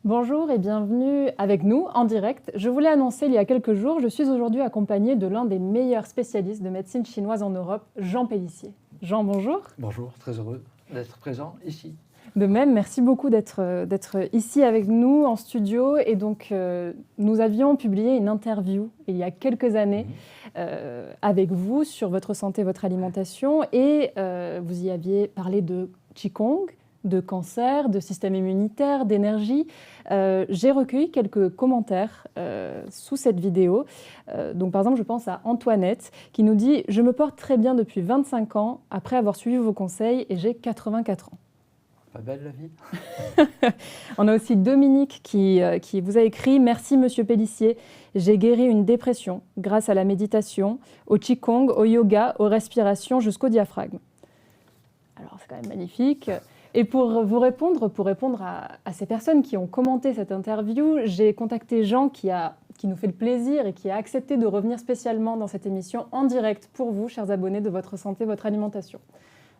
Bonjour et bienvenue avec nous en direct. Je voulais annoncer il y a quelques jours, je suis aujourd'hui accompagnée de l'un des meilleurs spécialistes de médecine chinoise en Europe, Jean Pélissier. Jean, bonjour. Bonjour, très heureux d'être présent ici. De même, merci beaucoup d'être ici avec nous en studio. Et donc, nous avions publié une interview il y a quelques années avec vous sur votre santé, votre alimentation. Et vous y aviez parlé de Qigong, de cancer, de système immunitaire, d'énergie. J'ai recueilli quelques commentaires sous cette vidéo. Donc, par exemple, je pense à Antoinette qui nous dit « Je me porte très bien depuis 25 ans après avoir suivi vos conseils et j'ai 84 ans. » Pas belle la vie. On a aussi Dominique qui vous a écrit « Merci Monsieur Pélissier, j'ai guéri une dépression grâce à la méditation, au Qigong, au yoga, aux respirations jusqu'au diaphragme. » Alors c'est quand même magnifique. Et pour répondre à ces personnes qui ont commenté cette interview, j'ai contacté Jean qui nous fait le plaisir et qui a accepté de revenir spécialement dans cette émission en direct pour vous, chers abonnés de Votre Santé, Votre Alimentation.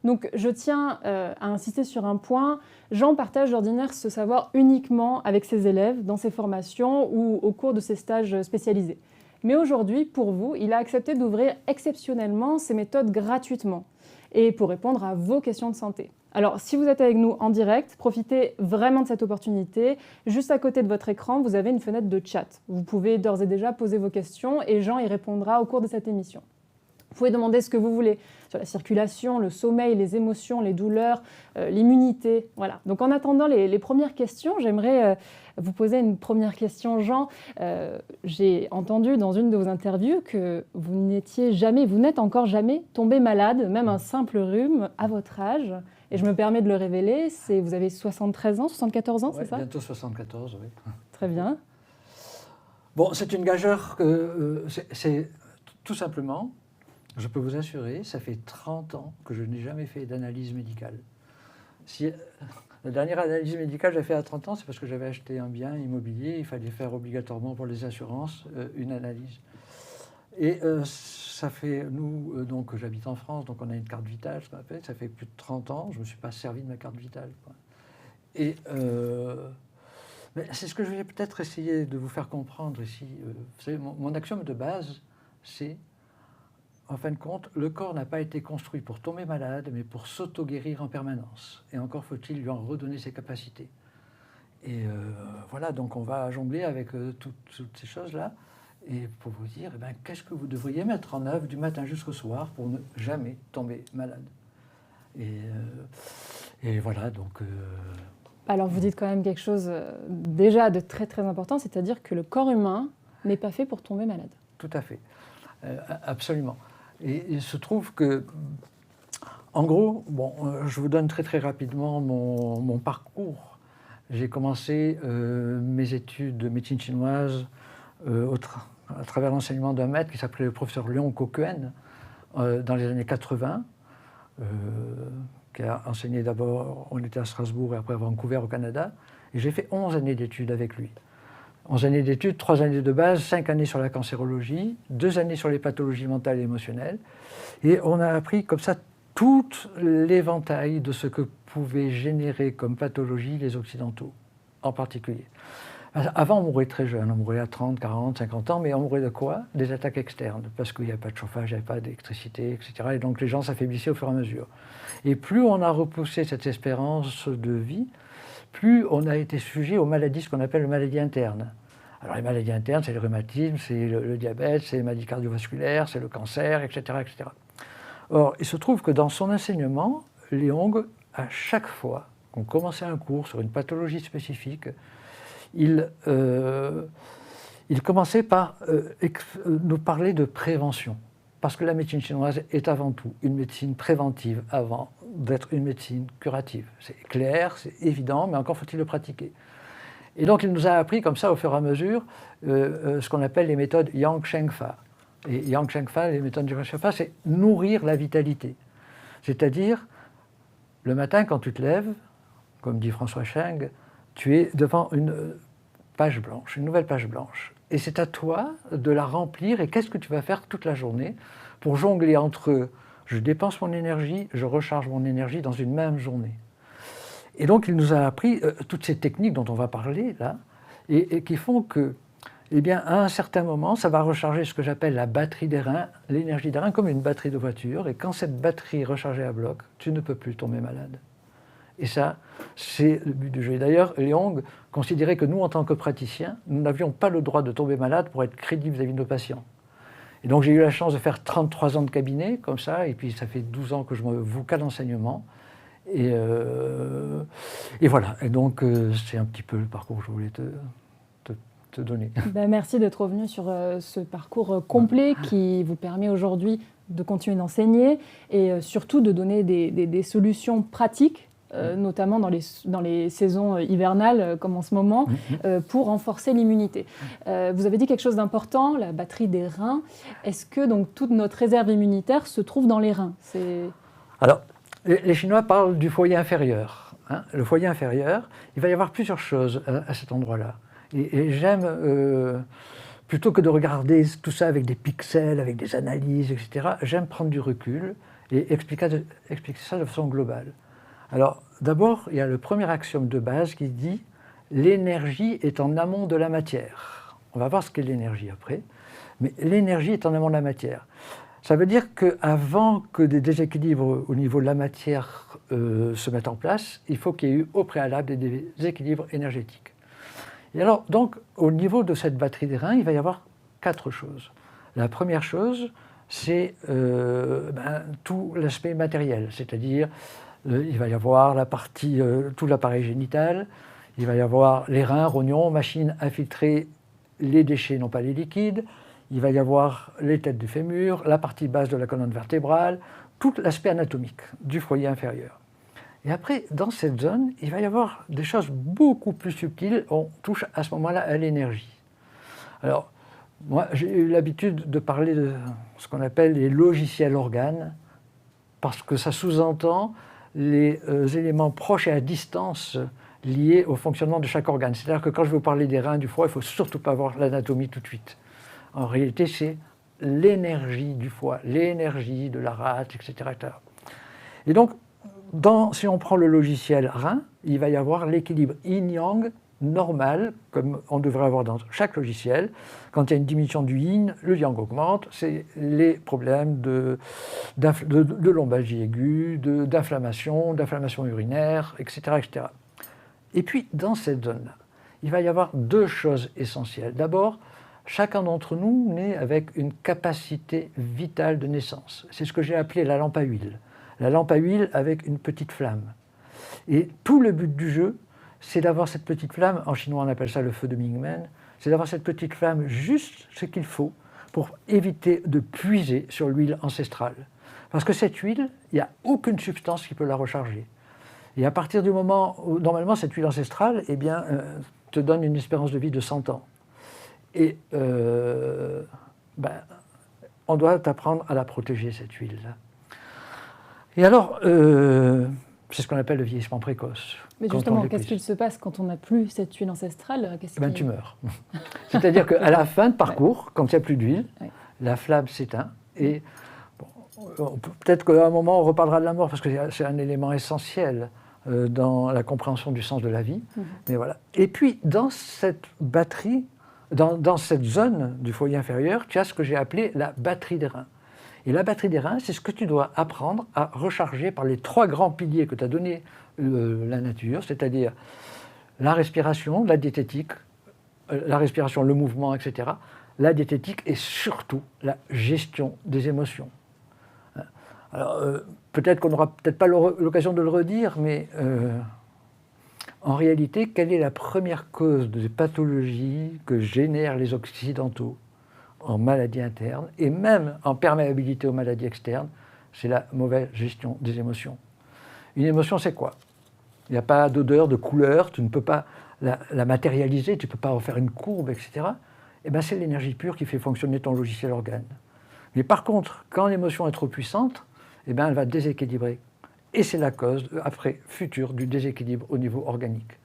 Donc je tiens à insister sur un point. Jean partage d'ordinaire ce savoir uniquement avec ses élèves dans ses formations ou au cours de ses stages spécialisés. Mais aujourd'hui, pour vous, il a accepté d'ouvrir exceptionnellement ses méthodes gratuitement et pour répondre à vos questions de santé. Alors, si vous êtes avec nous en direct, profitez vraiment de cette opportunité. Juste à côté de votre écran, vous avez une fenêtre de chat. Vous pouvez d'ores et déjà poser vos questions et Jean y répondra au cours de cette émission. Vous pouvez demander ce que vous voulez sur la circulation, le sommeil, les émotions, les douleurs, l'immunité. Voilà. Donc en attendant les premières questions, j'aimerais vous poser une première question, Jean. J'ai entendu dans une de vos interviews que vous n'êtes encore jamais tombé malade, même un simple rhume à votre âge. Et je me permets de le révéler, vous avez 73 ans, 74 ans, ouais, c'est ça? Bientôt 74, oui. Très bien. Bon, c'est une gageure que c'est tout simplement, je peux vous assurer, ça fait 30 ans que je n'ai jamais fait d'analyse médicale. Si, la dernière analyse médicale que j'ai faite à 30 ans, c'est parce que j'avais acheté un bien immobilier, il fallait faire obligatoirement pour les assurances une analyse. Et ça fait, nous, donc j'habite en France, donc on a une carte vitale, ce qu'on appelle, ça fait plus de 30 ans, je ne me suis pas servi de ma carte vitale, quoi. Et c'est ce que je vais peut-être essayer de vous faire comprendre ici. Vous savez, mon axiome de base, c'est, en fin de compte, le corps n'a pas été construit pour tomber malade, mais pour s'auto-guérir en permanence. Et encore faut-il lui en redonner ses capacités. Et voilà, donc on va jongler avec toutes ces choses-là. Et pour vous dire, eh ben, qu'est-ce que vous devriez mettre en œuvre du matin jusqu'au soir pour ne jamais tomber malade. Et voilà, donc... Alors vous dites quand même quelque chose déjà de très très important, c'est-à-dire que le corps humain n'est pas fait pour tomber malade. Tout à fait, absolument. Et il se trouve que, en gros, bon, je vous donne très très rapidement mon parcours. J'ai commencé mes études de médecine chinoise à travers l'enseignement d'un maître qui s'appelait le professeur Leon Kokuen dans les années 80, qui a enseigné d'abord, on était à Strasbourg et après à Vancouver au Canada, et j'ai fait 11 années d'études avec lui. 11 années d'études, 3 années de base, 5 années sur la cancérologie, 2 années sur les pathologies mentales et émotionnelles, et on a appris comme ça tout l'éventail de ce que pouvaient générer comme pathologie les Occidentaux, en particulier. Avant, on mourait très jeune, on mourait à 30, 40, 50 ans, mais on mourait de quoi? Des attaques externes, parce qu'il n'y avait pas de chauffage, il n'y avait pas d'électricité, etc. Et donc les gens s'affaiblissaient au fur et à mesure. Et plus on a repoussé cette espérance de vie, plus on a été sujet aux maladies, ce qu'on appelle les maladies internes. Alors les maladies internes, c'est le rhumatisme, c'est le diabète, c'est les maladies cardiovasculaires, c'est le cancer, etc., etc. Or, il se trouve que dans son enseignement, Leong, à chaque fois qu'on commençait un cours sur une pathologie spécifique, il commençait par nous parler de prévention. Parce que la médecine chinoise est avant tout une médecine préventive avant d'être une médecine curative. C'est clair, c'est évident, mais encore faut-il le pratiquer. Et donc il nous a appris comme ça au fur et à mesure ce qu'on appelle les méthodes Yang Sheng Fa. Et Yang Sheng Fa, les méthodes Yang Sheng Fa, c'est nourrir la vitalité. C'est-à-dire, le matin quand tu te lèves, comme dit François Cheng, tu es devant une page blanche, une nouvelle page blanche. Et c'est à toi de la remplir. Et qu'est-ce que tu vas faire toute la journée pour jongler entre je dépense mon énergie, je recharge mon énergie dans une même journée. Et donc, il nous a appris toutes ces techniques dont on va parler là, et qui font que, eh bien, à un certain moment, ça va recharger ce que j'appelle la batterie des reins, l'énergie des reins, comme une batterie de voiture. Et quand cette batterie est rechargée à bloc, tu ne peux plus tomber malade. Et ça, c'est le but du jeu. Et d'ailleurs, Leong considérait que nous, en tant que praticiens, nous n'avions pas le droit de tomber malade pour être crédibles vis-à-vis de nos patients. Et donc, j'ai eu la chance de faire 33 ans de cabinet, comme ça, et puis ça fait 12 ans que je me voue qu'à l'enseignement. Et voilà. Et donc, c'est un petit peu le parcours que je voulais te donner. Ben, merci d'être revenu sur ce parcours complet qui vous permet aujourd'hui de continuer d'enseigner et surtout de donner des solutions pratiques, notamment dans les saisons hivernales comme en ce moment, pour renforcer l'immunité. Vous avez dit quelque chose d'important, la batterie des reins. Est-ce que donc toute notre réserve immunitaire se trouve dans les reins? Alors, les Chinois parlent du foyer inférieur. Hein. Le foyer inférieur, il va y avoir plusieurs choses à cet endroit-là. Et j'aime, plutôt que de regarder tout ça avec des pixels, avec des analyses, etc., j'aime prendre du recul et expliquer ça de façon globale. Alors, d'abord, il y a le premier axiome de base qui dit « l'énergie est en amont de la matière ». On va voir ce qu'est l'énergie après, mais l'énergie est en amont de la matière. Ça veut dire qu'avant que des déséquilibres au niveau de la matière se mettent en place, il faut qu'il y ait eu au préalable des déséquilibres énergétiques. Et alors, donc, au niveau de cette batterie des reins, il va y avoir 4 choses. La première chose, c'est tout l'aspect matériel, c'est-à-dire il va y avoir la partie, tout l'appareil génital, il va y avoir les reins, rognons, machines à filtrer les déchets, non pas les liquides, il va y avoir les têtes du fémur, la partie basse de la colonne vertébrale, tout l'aspect anatomique du foyer inférieur. Et après, dans cette zone, il va y avoir des choses beaucoup plus subtiles. On touche à ce moment-là à l'énergie. Alors, moi, j'ai eu l'habitude de parler de ce qu'on appelle les logiciels organes, parce que ça sous-entend les éléments proches et à distance liés au fonctionnement de chaque organe. C'est-à-dire que quand je vais vous parler des reins, du foie, il ne faut surtout pas voir l'anatomie tout de suite. En réalité, c'est l'énergie du foie, l'énergie de la rate, etc. Et donc, si on prend le logiciel rein, il va y avoir l'équilibre yin-yang normal, comme on devrait avoir dans chaque logiciel. Quand il y a une diminution du yin, le yang augmente. C'est les problèmes de lombalgie aiguë, d'inflammation urinaire, etc., etc. Et puis, dans cette zone-là, il va y avoir 2 choses essentielles. D'abord, chacun d'entre nous naît avec une capacité vitale de naissance. C'est ce que j'ai appelé la lampe à huile. La lampe à huile avec une petite flamme. Et tout le but du jeu, c'est d'avoir cette petite flamme, en chinois on appelle ça le feu de Mingmen, c'est d'avoir cette petite flamme juste ce qu'il faut pour éviter de puiser sur l'huile ancestrale. Parce que cette huile, il n'y a aucune substance qui peut la recharger. Et à partir du moment où, normalement, cette huile ancestrale, eh bien, te donne une espérance de vie de 100 ans. Et on doit apprendre à la protéger, cette huile-là. Et alors, c'est ce qu'on appelle le vieillissement précoce. Mais justement, qu'est-ce qu'il se passe quand on n'a plus cette huile ancestrale? Tu meurs. C'est-à-dire qu'à la fin de parcours, quand il n'y a plus d'huile, la flamme s'éteint. Et peut-être qu'à un moment, on reparlera de la mort, parce que c'est un élément essentiel dans la compréhension du sens de la vie. Mais voilà. Et puis, dans cette batterie, dans cette zone du foyer inférieur, tu as ce que j'ai appelé la batterie des reins. Et la batterie des reins, c'est ce que tu dois apprendre à recharger par les 3 grands piliers que t'a donné la nature, c'est-à-dire la respiration, la diététique, la respiration, le mouvement, etc., la diététique et surtout la gestion des émotions. Alors, peut-être qu'on n'aura peut-être pas l'occasion de le redire, mais en réalité, quelle est la première cause des pathologies que génèrent les Occidentaux en maladies internes et même en perméabilité aux maladies externes? C'est la mauvaise gestion des émotions. Une émotion, c'est quoi? Il n'y a pas d'odeur, de couleur, tu ne peux pas la matérialiser, tu ne peux pas en faire une courbe, etc. Eh bien, c'est l'énergie pure qui fait fonctionner ton logiciel organe. Mais par contre, quand l'émotion est trop puissante, eh bien, elle va déséquilibrer. Et c'est la cause, après, future, du déséquilibre au niveau organique.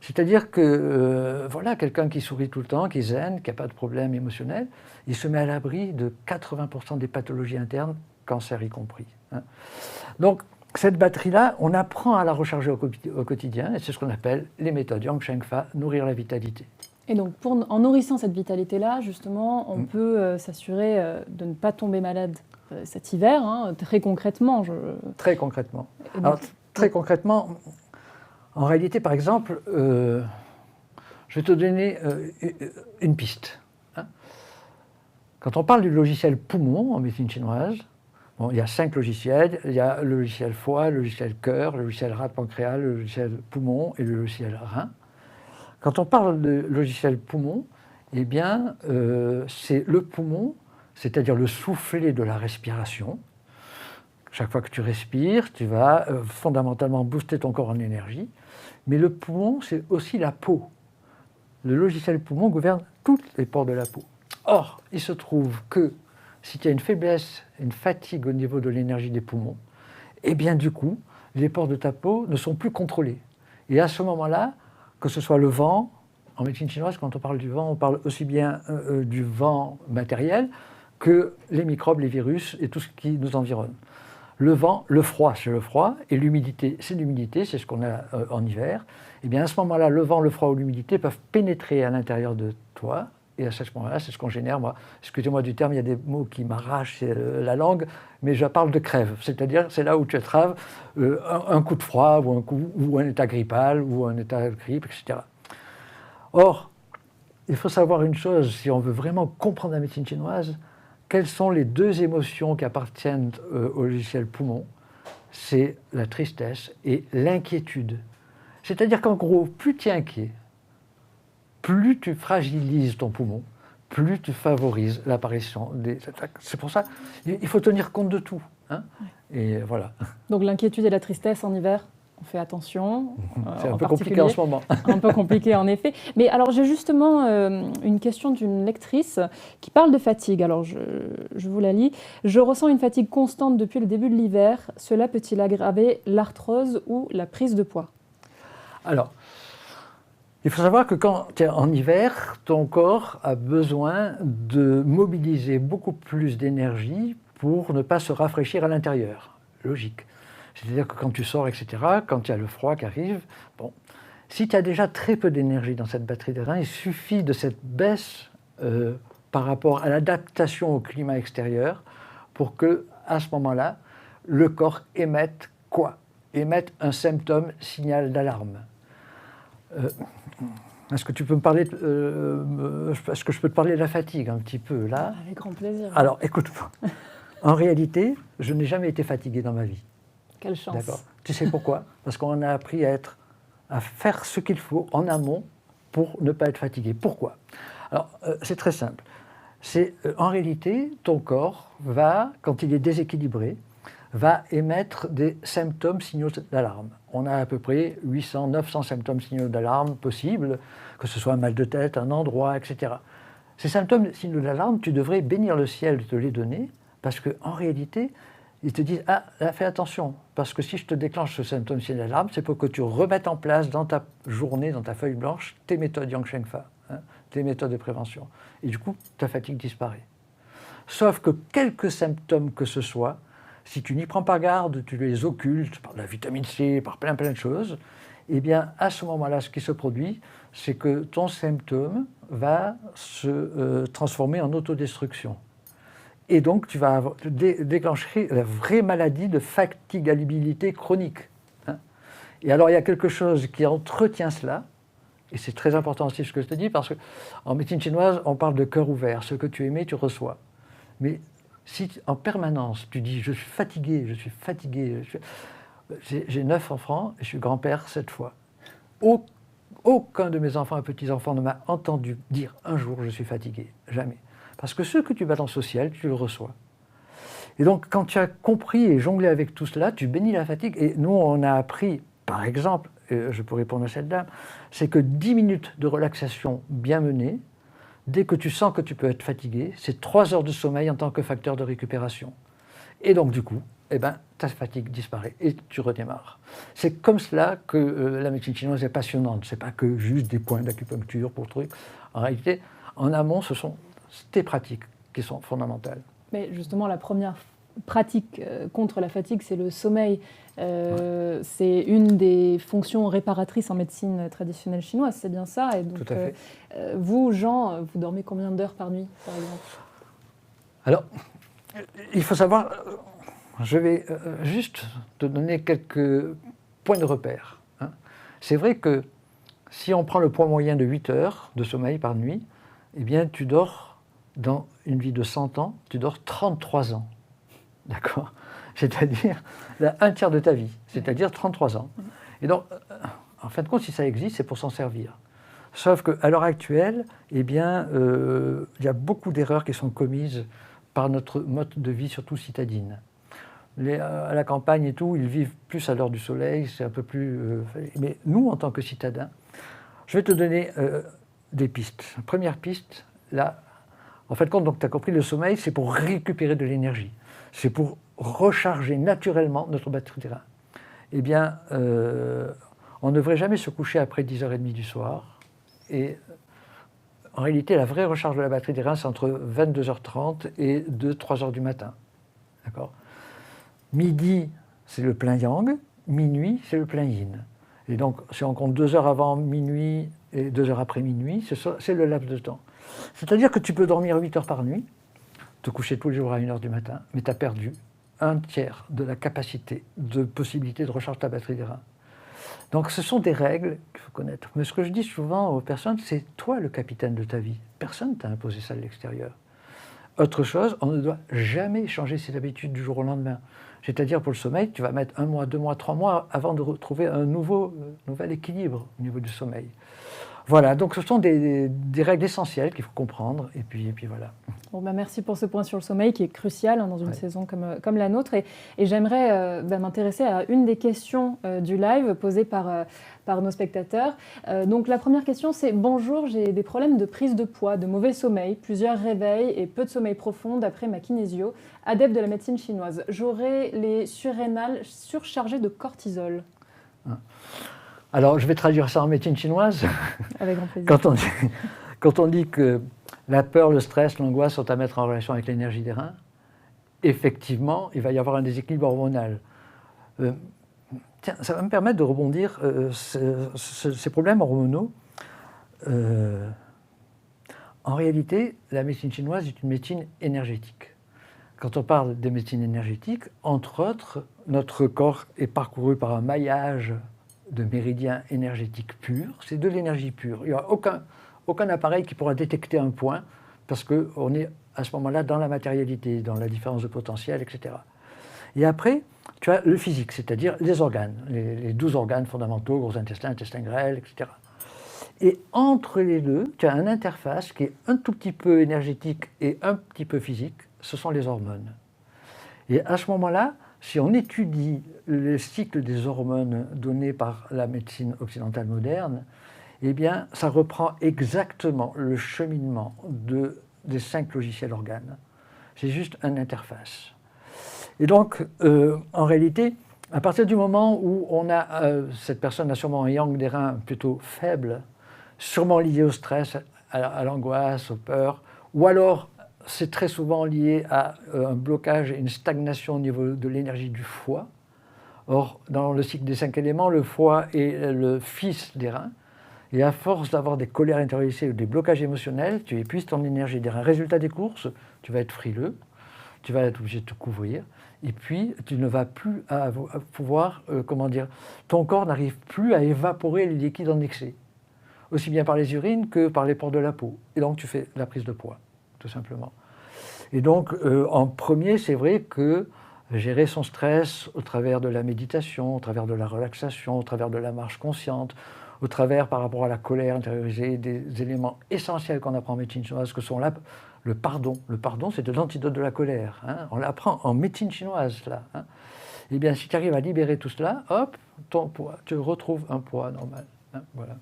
C'est-à-dire que, voilà, quelqu'un qui sourit tout le temps, qui est zen, qui n'a pas de problème émotionnel, il se met à l'abri de 80% des pathologies internes, cancer y compris. Hein. Donc, cette batterie-là, on apprend à la recharger au quotidien, et c'est ce qu'on appelle les méthodes Yang Sheng Fa, nourrir la vitalité. Et donc, en nourrissant cette vitalité-là, justement, on peut s'assurer de ne pas tomber malade cet hiver, hein, très concrètement. Très concrètement. Donc, Alors, très concrètement, en réalité, par exemple, je vais te donner une piste. Hein. Quand on parle du logiciel poumon en médecine chinoise, bon, il y a 5 logiciels. Il y a le logiciel foie, le logiciel cœur, le logiciel rate pancréas, le logiciel poumon et le logiciel rein. Quand on parle de logiciel poumon, eh bien, c'est le poumon, c'est-à-dire le soufflet de la respiration. Chaque fois que tu respires, tu vas fondamentalement booster ton corps en énergie. Mais le poumon, c'est aussi la peau. Le logiciel poumon gouverne tous les pores de la peau. Or, il se trouve que si tu as une faiblesse, une fatigue au niveau de l'énergie des poumons, eh bien du coup, les pores de ta peau ne sont plus contrôlés. Et à ce moment-là, que ce soit le vent, en médecine chinoise, quand on parle du vent, on parle aussi bien du vent matériel que les microbes, les virus et tout ce qui nous environne. Le vent, le froid, c'est le froid, et l'humidité, c'est l'humidité, c'est ce qu'on a en hiver. Et bien à ce moment-là, le vent, le froid ou l'humidité peuvent pénétrer à l'intérieur de toi, et à ce moment-là, c'est ce qu'on génère. Moi, excusez-moi du terme, il y a des mots qui m'arrachent la langue, mais je parle de crève, c'est-à-dire c'est là où tu attrapes un coup de froid, ou un état grippal, ou un état de grippe, etc. Or, il faut savoir une chose, si on veut vraiment comprendre la médecine chinoise, quelles sont les 2 émotions qui appartiennent au logiciel poumon? C'est la tristesse et l'inquiétude. C'est-à-dire qu'en gros, plus tu es inquiet, plus tu fragilises ton poumon, plus tu favorises l'apparition des attaques. C'est pour ça qu'il faut tenir compte de tout. Hein. Et voilà. Donc l'inquiétude et la tristesse en hiver, on fait attention. C'est un peu compliqué en ce moment. Un peu compliqué en effet. Mais alors j'ai justement une question d'une lectrice qui parle de fatigue. Alors je vous la lis. « Je ressens une fatigue constante depuis le début de l'hiver. Cela peut-il aggraver l'arthrose ou la prise de poids ?» Alors, il faut savoir que quand tu es en hiver, ton corps a besoin de mobiliser beaucoup plus d'énergie pour ne pas se rafraîchir à l'intérieur. Logique. C'est-à-dire que quand tu sors, etc., quand il y a le froid qui arrive, bon, si tu as déjà très peu d'énergie dans cette batterie des reins, il suffit de cette baisse par rapport à l'adaptation au climat extérieur pour que, à ce moment-là, le corps émette quoi? Émette un symptôme, signal d'alarme. Est-ce que tu peux me parler est-ce que je peux te parler de la fatigue un petit peu là? Avec grand plaisir. Alors, écoute-moi. En réalité, je n'ai jamais été fatigué dans ma vie. Quelle chance. D'accord. Tu sais pourquoi? Parce qu'on a appris à faire ce qu'il faut en amont pour ne pas être fatigué. Pourquoi? Alors, c'est très simple. En réalité, ton corps va, quand il est déséquilibré, va émettre des symptômes, signaux d'alarme. On a à peu près 800, 900 symptômes, signaux d'alarme possibles, que ce soit un mal de tête, un endroit, etc. Ces symptômes, signaux d'alarme, tu devrais bénir le ciel de te les donner, parce qu'en réalité, ils te disent « Ah, là, fais attention, parce que si je te déclenche ce symptôme signal d'alarme, c'est pour que tu remettes en place dans ta journée, dans ta feuille blanche, tes méthodes Yang Sheng Fa, hein, tes méthodes de prévention. Et du coup, ta fatigue disparaît. Sauf que quelques symptômes que ce soit, si tu n'y prends pas garde, tu les occultes par la vitamine C, par plein de choses, eh bien, à ce moment-là, ce qui se produit, c'est que ton symptôme va se transformer en autodestruction. Et donc, tu vas déclencher la vraie maladie de fatigabilité chronique. Hein. Et alors, il y a quelque chose qui entretient cela, et c'est très important aussi ce que je te dis, parce qu'en médecine chinoise, on parle de cœur ouvert. Ce que tu émets, tu reçois. Mais si en permanence, tu dis « je suis fatigué, je suis fatigué », j'ai 9 enfants et je suis grand-père 7 fois. Aucun de mes enfants et petits-enfants ne m'a entendu dire un jour « je suis fatigué ». Jamais. Parce que ce que tu balances au ciel, tu le reçois. Et donc, quand tu as compris et jonglé avec tout cela, tu bénis la fatigue. Et nous, on a appris, par exemple, je peux répondre à cette dame, c'est que 10 minutes de relaxation bien menée, dès que tu sens que tu peux être fatigué, c'est 3 heures de sommeil en tant que facteur de récupération. Et donc, du coup, eh ben, ta fatigue disparaît et tu redémarres. C'est comme cela que la médecine chinoise est passionnante. Ce n'est pas que juste des points d'acupuncture pour trucs. En réalité, en amont, ce sont tes pratiques qui sont fondamentales. Mais justement, la première pratique contre la fatigue, c'est le sommeil. C'est une des fonctions réparatrices en médecine traditionnelle chinoise, c'est bien ça. Et donc, tout à fait. Vous, Jean, vous dormez combien d'heures par nuit, par exemple? Alors, il faut savoir, je vais juste te donner quelques points de repère. Hein. C'est vrai que si on prend le poids moyen de 8 heures de sommeil par nuit, eh bien, tu dors, dans une vie de 100 ans, tu dors 33 ans. D'accord? C'est-à-dire un tiers de ta vie, c'est-à-dire 33 ans. Et donc, en fin de compte, si ça existe, c'est pour s'en servir. Sauf qu'à l'heure actuelle, eh bien, il y a beaucoup d'erreurs qui sont commises par notre mode de vie, surtout citadine. À la campagne et tout, ils vivent plus à l'heure du soleil, c'est un peu plus... mais nous, en tant que citadins, je vais te donner des pistes. Première piste, là, en fin de compte, donc tu as compris, le sommeil, c'est pour récupérer de l'énergie. C'est pour recharger naturellement notre batterie de rein. Eh bien, on ne devrait jamais se coucher après 10h30 du soir. Et en réalité, la vraie recharge de la batterie des reins, c'est entre 22h30 et 2-3h du matin. D'accord ? Midi, c'est le plein yang. Minuit, c'est le plein yin. Et donc, si on compte 2 heures avant minuit et 2 heures après minuit, c'est le laps de temps. C'est-à-dire que tu peux dormir 8 heures par nuit, te coucher tous les jours à 1h du matin, mais tu as perdu un tiers de la capacité, de possibilité de recharge de ta batterie des reins. Donc ce sont des règles qu'il faut connaître. Mais ce que je dis souvent aux personnes, c'est toi le capitaine de ta vie. Personne ne t'a imposé ça de l'extérieur. Autre chose, on ne doit jamais changer ses habitudes du jour au lendemain. C'est-à-dire pour le sommeil, tu vas mettre 1 mois, 2 mois, 3 mois avant de retrouver un nouvel équilibre au niveau du sommeil. Voilà, donc ce sont des règles essentielles qu'il faut comprendre, et puis voilà. Bon, merci pour ce point sur le sommeil qui est crucial dans une saison comme la nôtre. Et j'aimerais m'intéresser à une des questions du live posées par nos spectateurs. Donc la première question, c'est « Bonjour, j'ai des problèmes de prise de poids, de mauvais sommeil, plusieurs réveils et peu de sommeil profond d'après ma kinésio, adepte de la médecine chinoise. J'aurais les surrénales surchargées de cortisol. » Alors, je vais traduire ça en médecine chinoise. Avec grand plaisir. Quand on dit que la peur, le stress, l'angoisse sont à mettre en relation avec l'énergie des reins, effectivement, il va y avoir un déséquilibre hormonal. Tiens, ça va me permettre de rebondir ces problèmes hormonaux. En réalité, la médecine chinoise est une médecine énergétique. Quand on parle de médecine énergétique, entre autres, notre corps est parcouru par un maillage de méridiens énergétiques purs. C'est de l'énergie pure. Il n'y a aucun appareil qui pourra détecter un point parce qu'on est à ce moment-là dans la matérialité, dans la différence de potentiel, etc. Et après, tu as le physique, c'est-à-dire les organes, les 12 organes fondamentaux, gros intestin, intestin grêle, etc. Et entre les deux, tu as une interface qui est un tout petit peu énergétique et un petit peu physique, ce sont les hormones. Et à ce moment-là, si on étudie le cycle des hormones donné par la médecine occidentale moderne, eh bien, ça reprend exactement le cheminement des 5 logiciels organes. C'est juste une interface. Et donc, en réalité, à partir du moment où on a, cette personne a sûrement un yang des reins plutôt faible, sûrement lié au stress, à l'angoisse, aux peurs, ou alors c'est très souvent lié à un blocage et une stagnation au niveau de l'énergie du foie. Or, dans le cycle des 5 éléments, le foie est le fils des reins. Et à force d'avoir des colères intériorisées ou des blocages émotionnels, tu épuises ton énergie des reins. Résultat des courses, tu vas être frileux, tu vas être obligé de te couvrir, et puis tu ne vas plus pouvoir, ton corps n'arrive plus à évaporer les liquides en excès, aussi bien par les urines que par les pores de la peau. Et donc tu fais la prise de poids, tout simplement. Et donc, en premier, c'est vrai que gérer son stress au travers de la méditation, au travers de la relaxation, au travers de la marche consciente, au travers, par rapport à la colère intériorisée, des éléments essentiels qu'on apprend en médecine chinoise, que sont là le pardon. Le pardon, c'est de l'antidote de la colère. Hein. On l'apprend en médecine chinoise, là. Hein. Eh bien, si tu arrives à libérer tout cela, hop, ton poids, tu retrouves un poids normal. Hein. Voilà.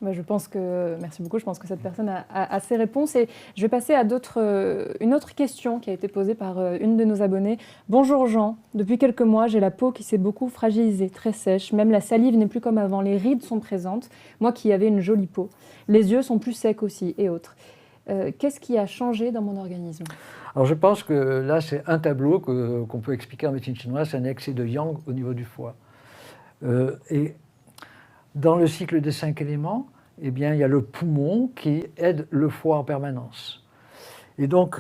Merci beaucoup, je pense que cette personne a ses réponses. Et je vais passer à une autre question qui a été posée par une de nos abonnées. Bonjour Jean, depuis quelques mois, j'ai la peau qui s'est beaucoup fragilisée, très sèche. Même la salive n'est plus comme avant, les rides sont présentes. Moi qui avais une jolie peau. Les yeux sont plus secs aussi et autres. Qu'est-ce qui a changé dans mon organisme ? Alors je pense que là, c'est un tableau qu'on peut expliquer en médecine chinoise, c'est un excès de yang au niveau du foie. Et dans le cycle des 5 éléments, eh bien, il y a le poumon qui aide le foie en permanence. Et donc,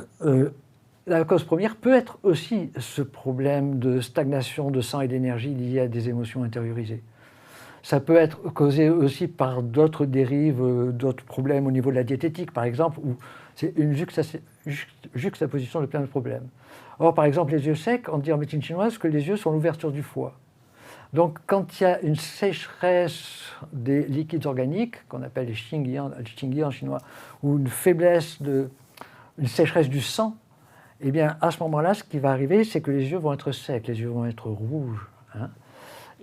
la cause première peut être aussi ce problème de stagnation de sang et d'énergie lié à des émotions intériorisées. Ça peut être causé aussi par d'autres dérives, d'autres problèmes au niveau de la diététique, par exemple, où c'est une juxtaposition de plein de problèmes. Or, par exemple, les yeux secs, on dit en médecine chinoise que les yeux sont l'ouverture du foie. Donc, quand il y a une sécheresse des liquides organiques, qu'on appelle les xingyi en chinois, ou une faiblesse, une sécheresse du sang, eh bien, à ce moment-là, ce qui va arriver, c'est que les yeux vont être secs, les yeux vont être rouges. Hein.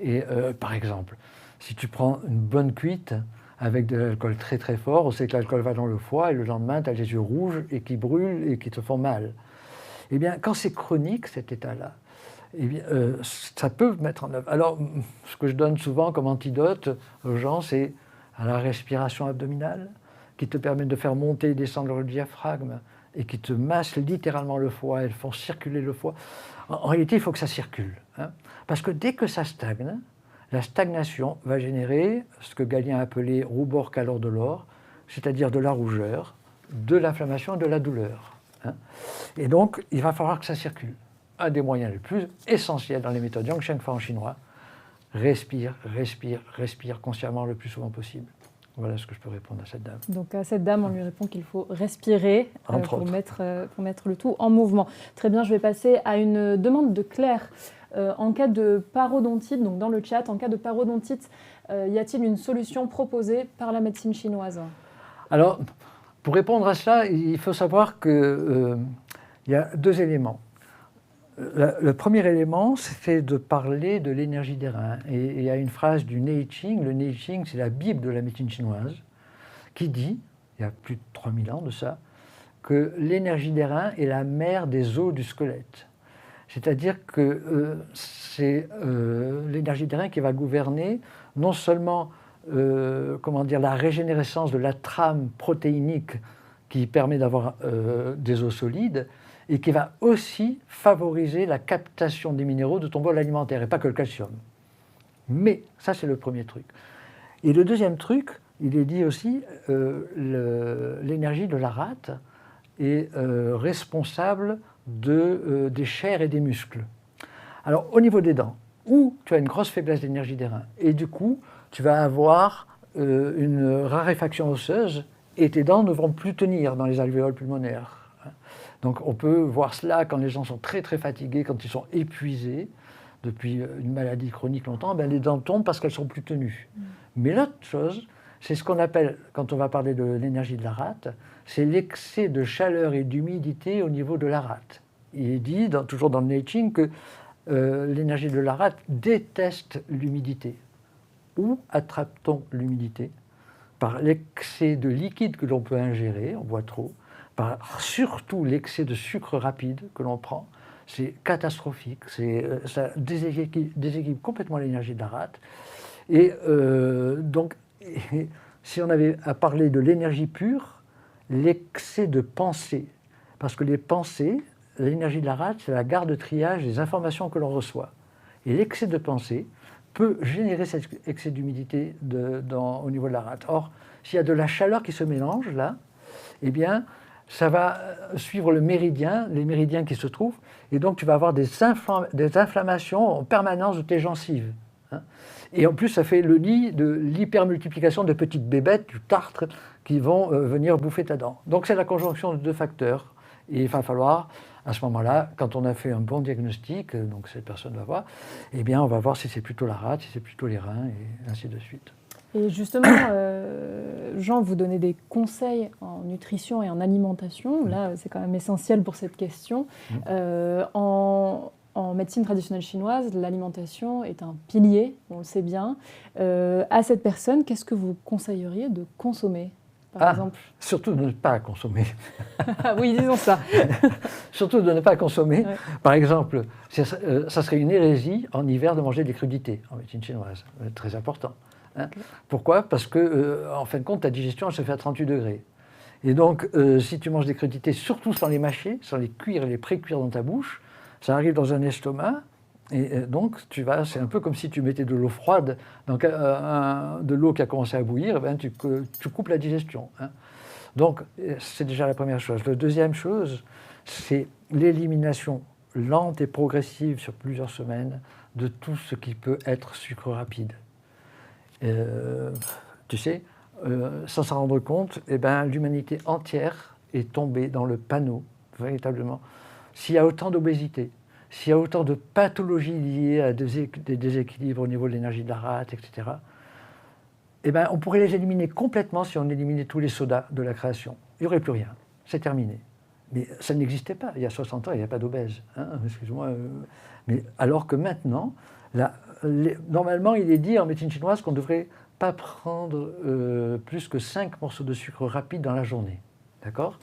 Et par exemple, si tu prends une bonne cuite avec de l'alcool très très fort, on sait que l'alcool va dans le foie et le lendemain, tu as les yeux rouges et qui brûlent et qui te font mal. Eh bien, quand c'est chronique, cet état-là, eh bien, ça peut mettre en œuvre. Alors, ce que je donne souvent comme antidote aux gens, c'est la respiration abdominale, qui te permet de faire monter et descendre le diaphragme et qui te masse littéralement le foie, elles font circuler le foie. En réalité, il faut que ça circule. Hein, parce que dès que ça stagne, la stagnation va générer ce que Galien a appelé rubor calor dolor, c'est-à-dire de la rougeur, de l'inflammation et de la douleur. Hein. Et donc, il va falloir que ça circule. Un des moyens les plus essentiels dans les méthodes Yang Shen Fa en chinois, respire, respire, respire consciemment le plus souvent possible. Voilà ce que je peux répondre à cette dame. Donc à cette dame, on lui répond qu'il faut respirer pour mettre le tout en mouvement. Très bien, je vais passer à une demande de Claire. En cas de parodontite, donc dans le chat, en cas de parodontite, y a-t-il une solution proposée par la médecine chinoise? Alors, pour répondre à cela, il faut savoir qu'il y a 2 éléments. Le premier élément, c'est de parler de l'énergie des reins. Et il y a une phrase du Neiqing, le Neiqing, c'est la Bible de la médecine chinoise, qui dit, il y a plus de 3000 ans de ça, que l'énergie des reins est la mère des os du squelette. C'est-à-dire que c'est l'énergie des reins qui va gouverner non seulement la régénérescence de la trame protéinique qui permet d'avoir des os solides, et qui va aussi favoriser la captation des minéraux de ton bol alimentaire, et pas que le calcium. Mais ça, c'est le premier truc. Et le deuxième truc, il est dit aussi, l'énergie de la rate est responsable des chairs et des muscles. Alors, au niveau des dents, où tu as une grosse faiblesse d'énergie des reins, et du coup, tu vas avoir une raréfaction osseuse, et tes dents ne vont plus tenir dans les alvéoles pulmonaires. Donc on peut voir cela quand les gens sont très très fatigués, quand ils sont épuisés depuis une maladie chronique longtemps, ben les dents tombent parce qu'elles ne sont plus tenues. Mais l'autre chose, c'est ce qu'on appelle, quand on va parler de l'énergie de la rate, c'est l'excès de chaleur et d'humidité au niveau de la rate. Il est dit, toujours dans le Neiqing, que l'énergie de la rate déteste l'humidité. Où attrape-t-on l'humidité? Par l'excès de liquide que l'on peut ingérer, on boit trop, par surtout l'excès de sucre rapide que l'on prend. C'est catastrophique, ça déséquilibre complètement l'énergie de la rate. Et donc, si on avait à parler de l'énergie pure, l'excès de pensée, parce que les pensées, l'énergie de la rate, c'est la gare de triage des informations que l'on reçoit. Et l'excès de pensée peut générer cet excès d'humidité au niveau de la rate. Or, s'il y a de la chaleur qui se mélange là, eh bien, ça va suivre les méridiens qui se trouvent, et donc tu vas avoir des inflammations en permanence de tes gencives. Hein. Et en plus, ça fait le lit de l'hypermultiplication de petites bébêtes, du tartre, qui vont venir bouffer ta dent. Donc c'est la conjonction de 2 facteurs. Et il va falloir, à ce moment-là, quand on a fait un bon diagnostic, donc cette personne va voir, eh bien on va voir si c'est plutôt la rate, si c'est plutôt les reins, et ainsi de suite. Et justement, Jean, vous donnez des conseils en nutrition et en alimentation. Là, c'est quand même essentiel pour cette question. En médecine traditionnelle chinoise, l'alimentation est un pilier, on le sait bien. À cette personne, qu'est-ce que vous conseilleriez de consommer, par exemple? Surtout de ne pas consommer. Oui, disons ça. Surtout de ne pas consommer. Ouais. Par exemple, ça serait une hérésie en hiver de manger des crudités en médecine chinoise. Très important. Hein. Okay. Pourquoi? Parce que, en fin de compte, ta digestion elle se fait à 38 degrés. Et donc, si tu manges des crudités, surtout sans les mâcher, sans les cuire et les pré-cuire dans ta bouche, ça arrive dans un estomac, et donc c'est un peu comme si tu mettais de l'eau froide, donc de l'eau qui a commencé à bouillir, eh bien, tu coupes la digestion. Hein. Donc, c'est déjà la première chose. La deuxième chose, c'est l'élimination lente et progressive sur plusieurs semaines de tout ce qui peut être sucre rapide. Tu sais, sans s'en rendre compte, eh ben, l'humanité entière est tombée dans le panneau, véritablement. S'il y a autant d'obésité, s'il y a autant de pathologies liées à des déséquilibres au niveau de l'énergie de la rate, etc., eh ben, on pourrait les éliminer complètement si on éliminait tous les sodas de la création. Il n'y aurait plus rien. C'est terminé. Mais ça n'existait pas. Il y a 60 ans, il n'y avait pas d'obèse. Hein, excuse-moi. Mais alors que maintenant, normalement, il est dit en médecine chinoise qu'on ne devrait pas prendre plus que 5 morceaux de sucre rapide dans la journée. D'accord ?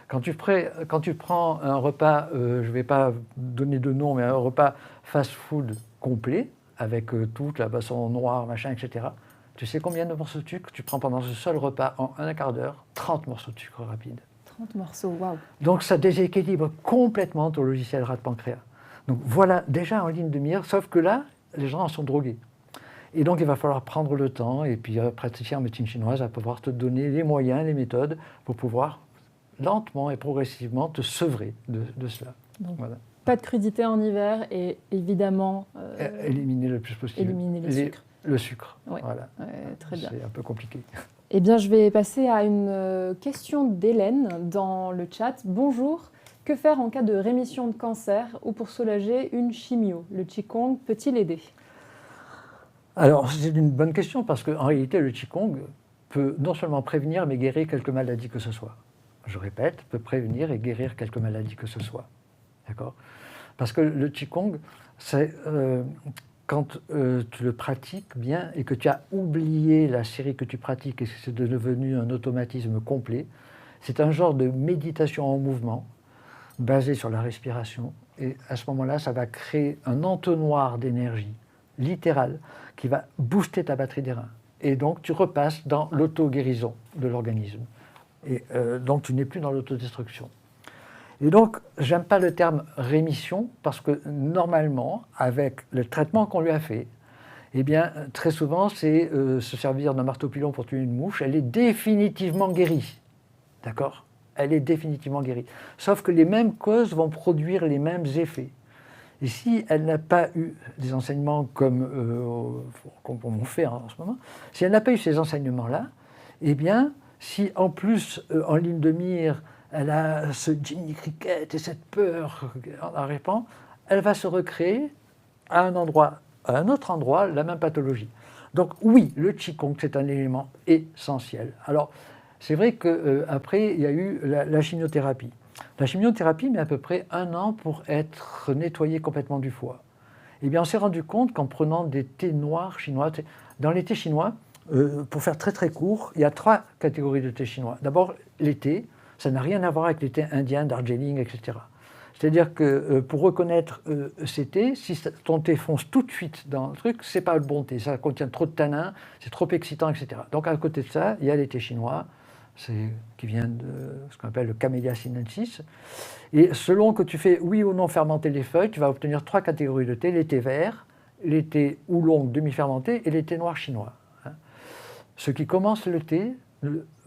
Quand tu prends un repas, je ne vais pas donner de nom, mais un repas fast-food complet, avec toute la boisson noire, machin, etc., tu sais combien de morceaux de sucre tu prends pendant ce seul repas en un quart d'heure? 30 morceaux de sucre rapide. 30 morceaux, waouh. Donc ça déséquilibre complètement ton logiciel rate-pancréas. Donc voilà, déjà en ligne de mire, sauf que là, les gens en sont drogués. Et donc il va falloir prendre le temps, et puis un praticien en médecine chinoise va pouvoir te donner les moyens, les méthodes, pour pouvoir lentement et progressivement te sevrer de cela. Donc, voilà. Pas de crudité en hiver, et évidemment... éliminer le plus possible. Éliminer le sucre. Ouais. Voilà. Très bien. C'est un peu compliqué. Eh bien, je vais passer à une question d'Hélène dans le chat. Bonjour, que faire en cas de rémission de cancer ou pour soulager une chimio? Le Qigong peut-il aider? Alors, c'est une bonne question parce qu'en réalité, le Qigong peut non seulement prévenir, mais guérir quelque maladie que ce soit. Je répète, peut prévenir et guérir quelque maladie que ce soit. D'accord? Parce que le Qigong, c'est... quand tu le pratiques bien et que tu as oublié la série que tu pratiques et que c'est devenu un automatisme complet, c'est un genre de méditation en mouvement basé sur la respiration. Et à ce moment-là, ça va créer un entonnoir d'énergie littérale qui va booster ta batterie des reins. Et donc, tu repasses dans l'auto-guérison de l'organisme. Et donc, tu n'es plus dans l'autodestruction. Et donc, j'aime pas le terme rémission parce que normalement, avec le traitement qu'on lui a fait, eh bien, très souvent, c'est se servir d'un marteau-pilon pour tuer une mouche. Elle est définitivement guérie. D'accord ? Elle est définitivement guérie. Sauf que les mêmes causes vont produire les mêmes effets. Et si elle n'a pas eu des enseignements comme on fait en ce moment, si elle n'a pas eu ces enseignements-là, eh bien, si en plus, en ligne de mire, elle a ce Jiminy Cricket et cette peur en arrière-plan, elle va se recréer à un autre endroit, la même pathologie. Donc oui, le Qigong, c'est un élément essentiel. Alors, c'est vrai qu'après, il y a eu la chimiothérapie. La chimiothérapie met à peu près 1 an pour être nettoyée complètement du foie. Eh bien, on s'est rendu compte qu'en prenant des thés noirs chinois, dans les thés chinois, pour faire très très court, il y a 3 catégories de thés chinois. D'abord, les thés. Ça n'a rien à voir avec les thés indiens, Darjeeling, etc. C'est-à-dire que pour reconnaître ces thés, si ton thé fonce tout de suite dans le truc, c'est pas le bon thé. Ça contient trop de tanins, c'est trop excitant, etc. Donc à côté de ça, il y a les thés chinois, qui viennent de ce qu'on appelle le Camellia sinensis. Et selon que tu fais oui ou non fermenter les feuilles, tu vas obtenir 3 catégories de thé, les thés verts, les thés oolong demi-fermentés et les thés noirs chinois. Ceux qui commencent le thé,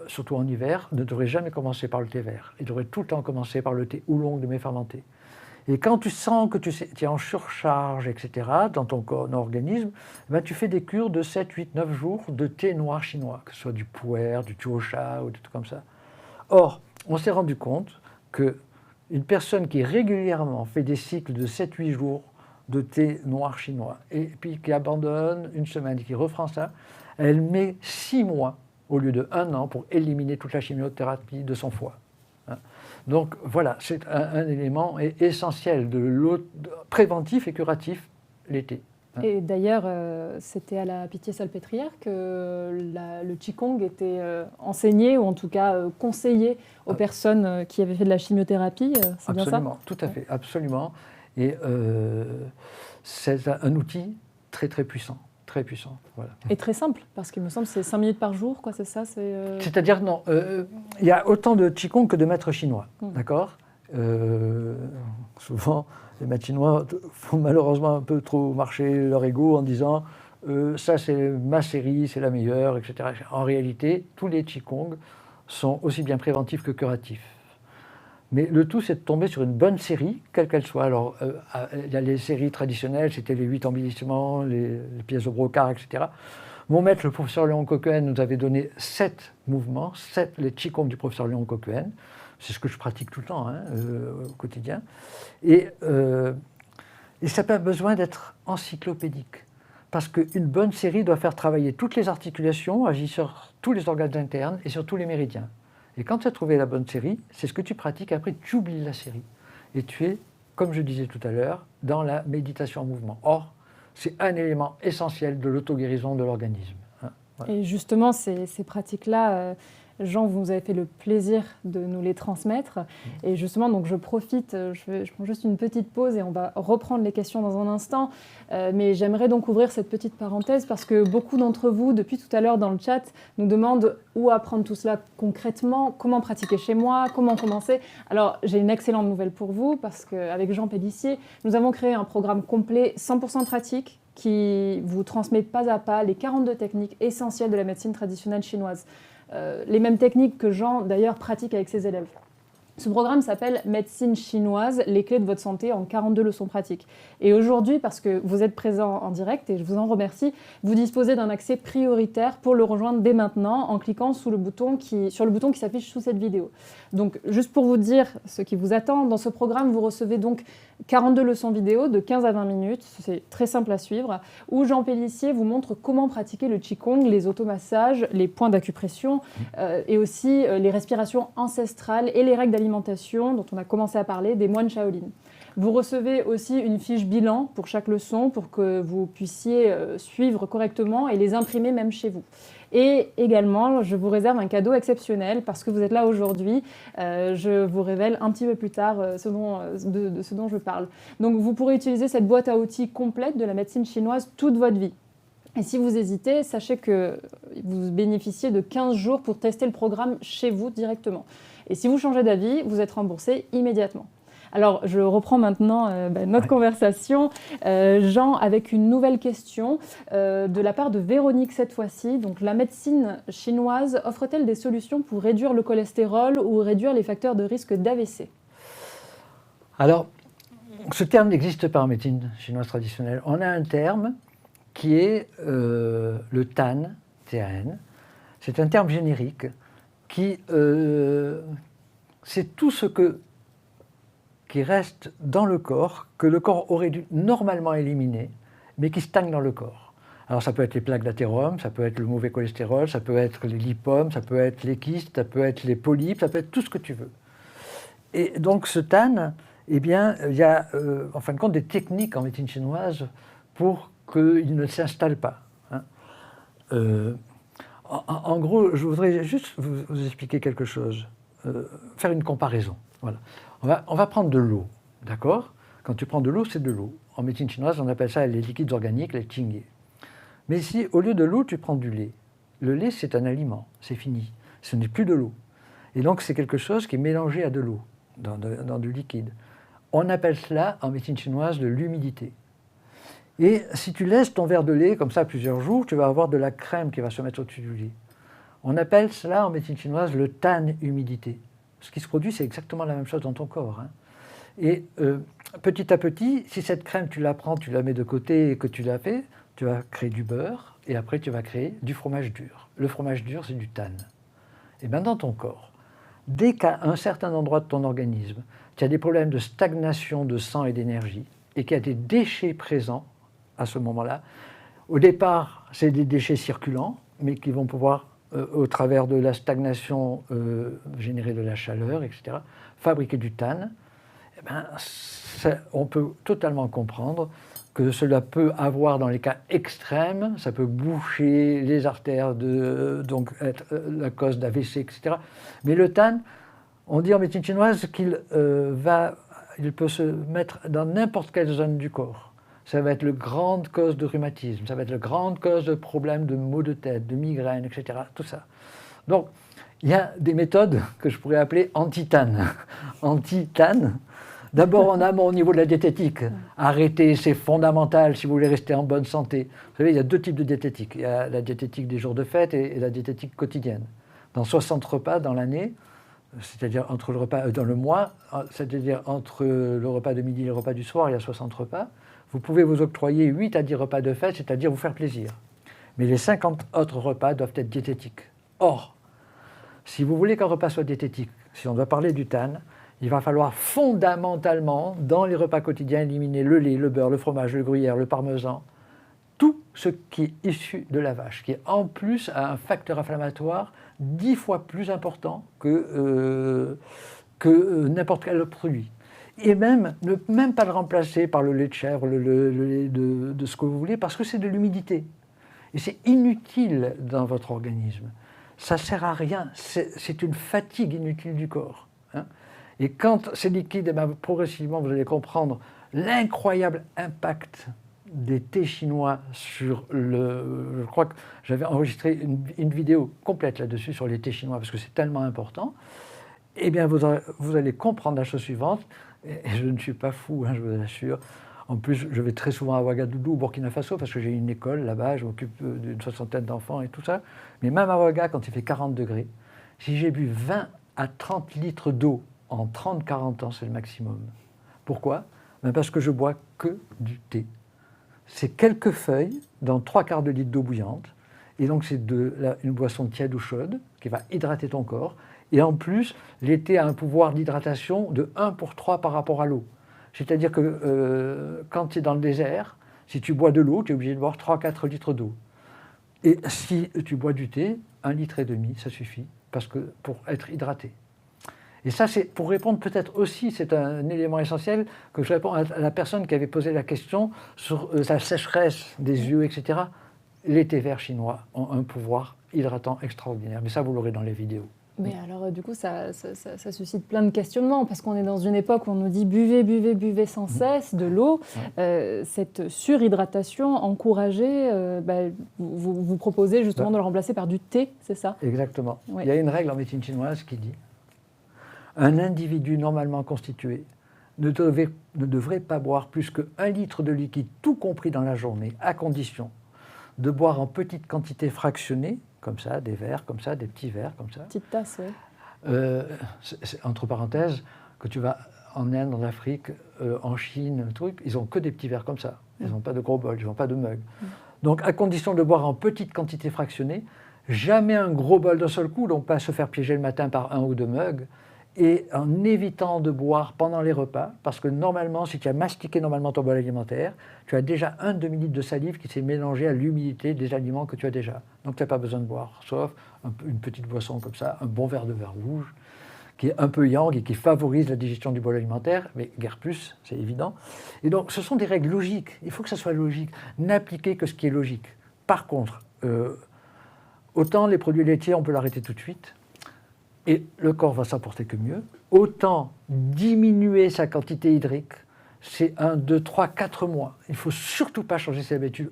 surtout en hiver, ne devrait jamais commencer par le thé vert. Il devrait tout le temps commencer par le thé oolong demi-fermenté. Et quand tu sens que tu es en surcharge, etc., dans ton organisme, ben tu fais des cures de 7, 8, 9 jours de thé noir chinois, que ce soit du pu'er, du tuosha ou des trucs comme ça. Or, on s'est rendu compte qu'une personne qui régulièrement fait des cycles de 7, 8 jours de thé noir chinois, et puis qui abandonne une semaine et qui refera ça, elle met 6 mois au lieu de 1 an pour éliminer toute la chimiothérapie de son foie. Donc voilà, c'est un élément essentiel préventif et curatif, l'été. Et d'ailleurs, c'était à la Pitié-Salpêtrière que le Qigong était enseigné, ou en tout cas conseillé aux personnes qui avaient fait de la chimiothérapie, c'est bien ça? Absolument, tout à fait, absolument. Et c'est un outil très très puissant. très puissant. Voilà. Et très simple, parce qu'il me semble que c'est 5 minutes par jour, quoi, c'est ça C'est-à-dire, non, il y a autant de Qigong que de maîtres chinois, d'accord. Souvent, les maîtres chinois font malheureusement un peu trop marcher leur ego en disant ça c'est ma série, c'est la meilleure, etc. En réalité, tous les Qigong sont aussi bien préventifs que curatifs. Mais le tout, c'est de tomber sur une bonne série, quelle qu'elle soit. Alors, il y a les séries traditionnelles, c'était les 8 embellissements, les pièces de brocart, etc. Mon maître, le professeur Léon Coquuen, nous avait donné 7 mouvements, 7 les Qigong du professeur Léon Coquuen. C'est ce que je pratique tout le temps, au quotidien. Et ça n'a pas besoin d'être encyclopédique. Parce qu'une bonne série doit faire travailler toutes les articulations, agir sur tous les organes internes et sur tous les méridiens. Et quand tu as trouvé la bonne série, c'est ce que tu pratiques, après tu oublies la série. Et tu es, comme je disais tout à l'heure, dans la méditation en mouvement. Or, c'est un élément essentiel de l'auto-guérison de l'organisme. Voilà. Et justement, ces pratiques-là, Jean, vous avez fait le plaisir de nous les transmettre. Et justement, donc je profite, je prends juste une petite pause et on va reprendre les questions dans un instant. Mais j'aimerais donc ouvrir cette petite parenthèse parce que beaucoup d'entre vous, depuis tout à l'heure dans le chat, nous demandent où apprendre tout cela concrètement, comment pratiquer chez moi, comment commencer. Alors, j'ai une excellente nouvelle pour vous parce qu'avec Jean Pélissier, nous avons créé un programme complet 100% pratique qui vous transmet pas à pas les 42 techniques essentielles de la médecine traditionnelle chinoise. Les mêmes techniques que Jean, d'ailleurs, pratique avec ses élèves. Ce programme s'appelle « Médecine chinoise, les clés de votre santé en 42 leçons pratiques ». Et aujourd'hui, parce que vous êtes présent en direct, et je vous en remercie, vous disposez d'un accès prioritaire pour le rejoindre dès maintenant en cliquant sur le bouton qui s'affiche sous cette vidéo. Donc, juste pour vous dire ce qui vous attend, dans ce programme, vous recevez donc 42 leçons vidéo de 15 à 20 minutes, c'est très simple à suivre, où Jean Pélissier vous montre comment pratiquer le Qigong, les automassages, les points d'acupression et aussi les respirations ancestrales et les règles d'alimentation dont on a commencé à parler des moines Shaolin. Vous recevez aussi une fiche bilan pour chaque leçon pour que vous puissiez suivre correctement et les imprimer même chez vous. Et également, je vous réserve un cadeau exceptionnel parce que vous êtes là aujourd'hui. Je vous révèle un petit peu plus tard de ce dont je parle. Donc, vous pourrez utiliser cette boîte à outils complète de la médecine chinoise toute votre vie. Et si vous hésitez, sachez que vous bénéficiez de 15 jours pour tester le programme chez vous directement. Et si vous changez d'avis, vous êtes remboursé immédiatement. Alors, je reprends maintenant notre conversation. Jean, avec une nouvelle question de la part de Véronique cette fois-ci. Donc, la médecine chinoise offre-t-elle des solutions pour réduire le cholestérol ou réduire les facteurs de risque d'AVC? Alors, ce terme n'existe pas en médecine chinoise traditionnelle. On a un terme qui est le TAN, TAN. C'est un terme générique qui... c'est tout ce qui reste dans le corps, que le corps aurait dû normalement éliminer, mais qui stagne dans le corps. Alors ça peut être les plaques d'athérome, ça peut être le mauvais cholestérol, ça peut être les lipomes, ça peut être les kystes, ça peut être les polypes, ça peut être tout ce que tu veux. Et donc ce TAN, eh bien, il y a en fin de compte des techniques en médecine chinoise pour qu'il ne s'installe pas. En gros, je voudrais juste vous expliquer quelque chose, faire une comparaison. Voilà. On va prendre de l'eau, d'accord? Quand tu prends de l'eau, c'est de l'eau. En médecine chinoise, on appelle ça les liquides organiques, les qingye. Mais si, au lieu de l'eau, tu prends du lait, le lait, c'est un aliment, c'est fini. Ce n'est plus de l'eau. Et donc, c'est quelque chose qui est mélangé à de l'eau, dans du liquide. On appelle cela, en médecine chinoise, de l'humidité. Et si tu laisses ton verre de lait comme ça plusieurs jours, tu vas avoir de la crème qui va se mettre au-dessus du lait. On appelle cela, en médecine chinoise, le tan-humidité. Ce qui se produit, c'est exactement la même chose dans ton corps. Et petit à petit, si cette crème, tu la prends, tu la mets de côté et que tu la fais, tu vas créer du beurre et après, tu vas créer du fromage dur. Le fromage dur, c'est du tan. Et bien, dans ton corps, dès qu'à un certain endroit de ton organisme, tu as des problèmes de stagnation de sang et d'énergie et qu'il y a des déchets présents à ce moment-là, au départ, c'est des déchets circulants, mais qui vont pouvoir au travers de la stagnation, générer de la chaleur, etc., fabriquer du tan, eh ben, on peut totalement comprendre que cela peut avoir, dans les cas extrêmes, ça peut boucher les artères, donc être la cause d'AVC, etc. Mais le tan, on dit en médecine chinoise qu'il peut se mettre dans n'importe quelle zone du corps. ça va être la grande cause de rhumatisme, ça va être la grande cause de problèmes de maux de tête, de migraines, etc. Tout ça. Donc, il y a des méthodes que je pourrais appeler anti-TAN. Anti-TAN. D'abord en amont au niveau de la diététique. Arrêter, c'est fondamental si vous voulez rester en bonne santé. Vous savez, il y a 2 types de diététique. Il y a la diététique des jours de fête et la diététique quotidienne. Dans 60 repas dans l'année, c'est-à-dire entre le repas dans le mois, c'est-à-dire entre le repas de midi et le repas du soir, il y a 60 repas. Vous pouvez vous octroyer 8 à 10 repas de fête, c'est-à-dire vous faire plaisir. Mais les 50 autres repas doivent être diététiques. Or, si vous voulez qu'un repas soit diététique, si on doit parler du TAN, il va falloir fondamentalement, dans les repas quotidiens, éliminer le lait, le beurre, le fromage, le gruyère, le parmesan, tout ce qui est issu de la vache, qui en plus a un facteur inflammatoire 10 fois plus important que n'importe quel autre produit. Et même, ne même pas le remplacer par le lait de chèvre, le lait de ce que vous voulez, parce que c'est de l'humidité. Et c'est inutile dans votre organisme. Ça ne sert à rien, c'est une fatigue inutile du corps. Hein. Et quand c'est liquide, progressivement, vous allez comprendre l'incroyable impact des thés chinois sur le... Je crois que j'avais enregistré une vidéo complète là-dessus sur les thés chinois, parce que c'est tellement important. Eh bien, vous allez comprendre la chose suivante, et je ne suis pas fou, hein, je vous assure. En plus, je vais très souvent à Ouagadougou, au Burkina Faso, parce que j'ai une école là-bas, je m'occupe d'une 60aine d'enfants et tout ça. Mais même à Ouaga, quand il fait 40 degrés, si j'ai bu 20 à 30 litres d'eau en 30-40 ans, c'est le maximum. Pourquoi ? Ben parce que je bois que du thé. C'est quelques feuilles dans 3/4 de litre d'eau bouillante. Et donc, c'est une boisson tiède ou chaude qui va hydrater ton corps. Et en plus, l'été a un pouvoir d'hydratation de 1 pour 3 par rapport à l'eau. C'est-à-dire que quand tu es dans le désert, si tu bois de l'eau, tu es obligé de boire 3-4 litres d'eau. Et si tu bois du thé, 1,5 litre, ça suffit pour être hydraté. Et ça, c'est pour répondre peut-être aussi, c'est un élément essentiel, que je réponds à la personne qui avait posé la question sur la sécheresse des yeux, etc. Les thés verts chinois ont un pouvoir hydratant extraordinaire. Mais ça, vous l'aurez dans les vidéos. Mais alors, du coup, ça suscite plein de questionnements, parce qu'on est dans une époque où on nous dit buvez, buvez, buvez sans cesse de l'eau. Cette surhydratation encouragée, vous proposez justement de le remplacer par du thé, c'est ça ? Exactement. Oui. Il y a une règle en médecine chinoise qui dit un individu normalement constitué ne devrait pas boire plus que1 litre de liquide, tout compris dans la journée, à condition de boire en petite quantité fractionnée, comme ça, des verres, comme ça, des petits verres, comme ça. Petite tasse, oui. Entre parenthèses, que tu vas en Inde, en Afrique, en Chine, ils n'ont que des petits verres comme ça. Ils n'ont pas de gros bols, ils n'ont pas de mugs. Donc, à condition de boire en petite quantité fractionnée, jamais un gros bol d'un seul coup, donc pas se faire piéger le matin par 1 ou 2 mugs, et en évitant de boire pendant les repas, parce que normalement, si tu as mastiqué normalement ton bol alimentaire, tu as déjà 1 demi-litre de salive qui s'est mélangée à l'humidité des aliments que tu as déjà. Donc tu n'as pas besoin de boire, sauf une petite boisson comme ça, un bon verre de vin rouge, qui est un peu yang et qui favorise la digestion du bol alimentaire, mais guère plus, c'est évident. Et donc ce sont des règles logiques, il faut que ça soit logique. N'appliquez que ce qui est logique. Par contre, autant les produits laitiers, on peut l'arrêter tout de suite, et le corps va s'en porter que mieux. Autant diminuer sa quantité hydrique, c'est 1, 2, 3, 4 mois. Il ne faut surtout pas changer ses habitudes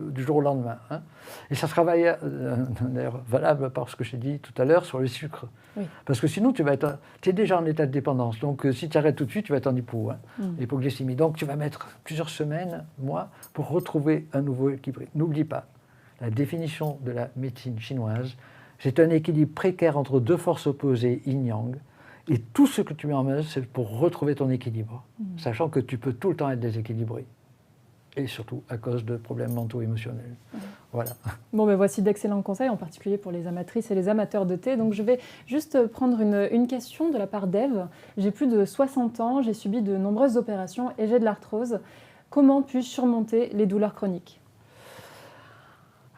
du jour au lendemain. Hein. Et ça sera d'ailleurs valable par ce que j'ai dit tout à l'heure sur le sucre. Oui. Parce que sinon, tu es déjà en état de dépendance. Donc si tu arrêtes tout de suite, tu vas être en hypoglycémie. Donc tu vas mettre plusieurs semaines, mois, pour retrouver un nouveau équilibre. N'oublie pas, la définition de la médecine chinoise, c'est un équilibre précaire entre 2 forces opposées, yin-yang, et tout ce que tu mets en œuvre, c'est pour retrouver ton équilibre, sachant que tu peux tout le temps être déséquilibré, et surtout à cause de problèmes mentaux émotionnels. Voilà. Bon, ben voici d'excellents conseils, en particulier pour les amatrices et les amateurs de thé. Donc je vais juste prendre une question de la part d'Ève. J'ai plus de 60 ans, j'ai subi de nombreuses opérations et j'ai de l'arthrose. Comment puis-je surmonter les douleurs chroniques ?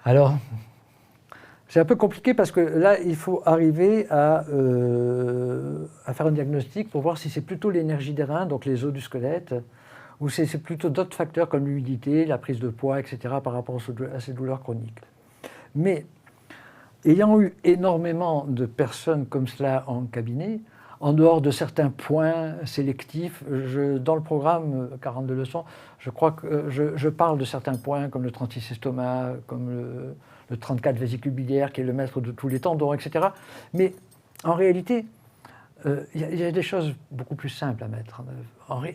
Alors, c'est un peu compliqué parce que là, il faut arriver à faire un diagnostic pour voir si c'est plutôt l'énergie des reins, donc les os du squelette, ou c'est plutôt d'autres facteurs comme l'humidité, la prise de poids, etc. par rapport à ces douleurs chroniques. Mais ayant eu énormément de personnes comme cela en cabinet, en dehors de certains points sélectifs. Dans le programme 42 leçons, je crois que je parle de certains points comme le 36 estomac, comme le 34 vésicule biliaire qui est le maître de tous les tendons, etc. Mais en réalité, il y a des choses beaucoup plus simples à mettre en œuvre.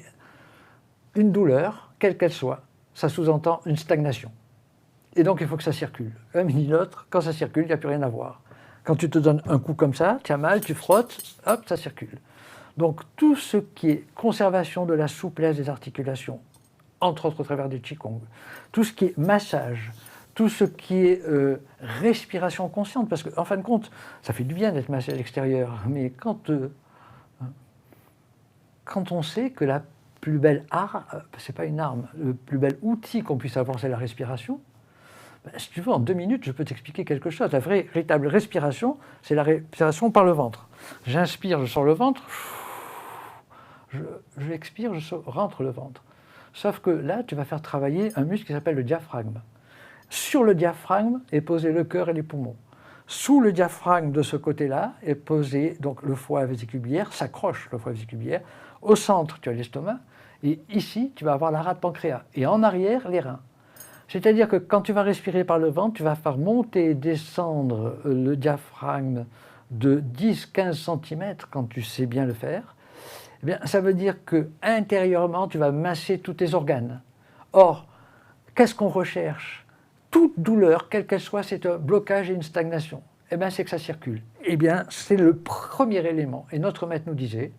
Une douleur, quelle qu'elle soit, ça sous-entend une stagnation. Et donc il faut que ça circule. Un ni l'autre, quand ça circule, il n'y a plus rien à voir. Quand tu te donnes un coup comme ça, tu as mal, tu frottes, hop, ça circule. Donc tout ce qui est conservation de la souplesse des articulations, entre autres au travers du Qigong, tout ce qui est massage, tout ce qui est respiration consciente, parce qu'en fin de compte, ça fait du bien d'être massé à l'extérieur, mais quand on sait que la plus belle arme, c'est pas une arme, le plus bel outil qu'on puisse avoir, c'est la respiration, si tu veux, en 2 minutes, je peux t'expliquer quelque chose. La véritable respiration, c'est la respiration par le ventre. J'inspire, je sors le ventre, je expire, rentre le ventre. Sauf que là, tu vas faire travailler un muscle qui s'appelle le diaphragme. Sur le diaphragme est posé le cœur et les poumons. Sous le diaphragme de ce côté-là est posé donc le foie vésicule biliaire, s'accroche le foie vésicule biliaire. Au centre, tu as l'estomac, et ici, tu vas avoir la rate pancréas. Et en arrière, les reins. C'est-à-dire que quand tu vas respirer par le ventre, tu vas faire monter et descendre le diaphragme de 10-15 cm quand tu sais bien le faire. Eh bien, ça veut dire qu'intérieurement, tu vas masser tous tes organes. Or, qu'est-ce qu'on recherche? Toute douleur, quelle qu'elle soit, c'est un blocage et une stagnation. Eh bien, c'est que ça circule. Eh bien, c'est le premier élément. Et notre maître nous disait,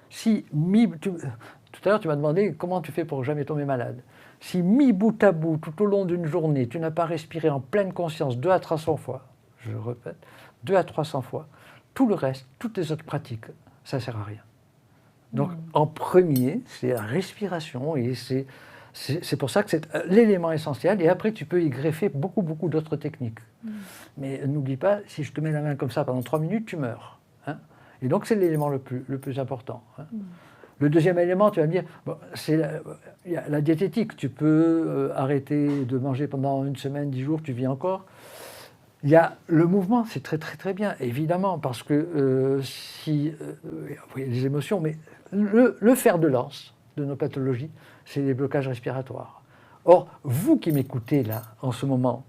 tout à l'heure, tu m'as demandé comment tu fais pour jamais tomber malade. Si mis bout à bout, tout au long d'une journée, tu n'as pas respiré en pleine conscience 200 à 300 fois, je le répète, 200 à 300 fois, tout le reste, toutes les autres pratiques, ça ne sert à rien. Donc, en premier, c'est la respiration, et c'est pour ça que c'est l'élément essentiel, et après, tu peux y greffer beaucoup d'autres techniques. Mais n'oublie pas, si je te mets la main comme ça pendant 3 minutes, tu meurs. Hein, et donc, c'est l'élément le plus important. Hein. Le deuxième élément, tu vas me dire, bon, c'est la diététique. Tu peux arrêter de manger pendant 1 semaine, 10 jours, tu vis encore. Il y a le mouvement, c'est très bien, évidemment, parce que il y a des émotions, mais le fer de lance de nos pathologies, c'est les blocages respiratoires. Or, vous qui m'écoutez là, en ce moment,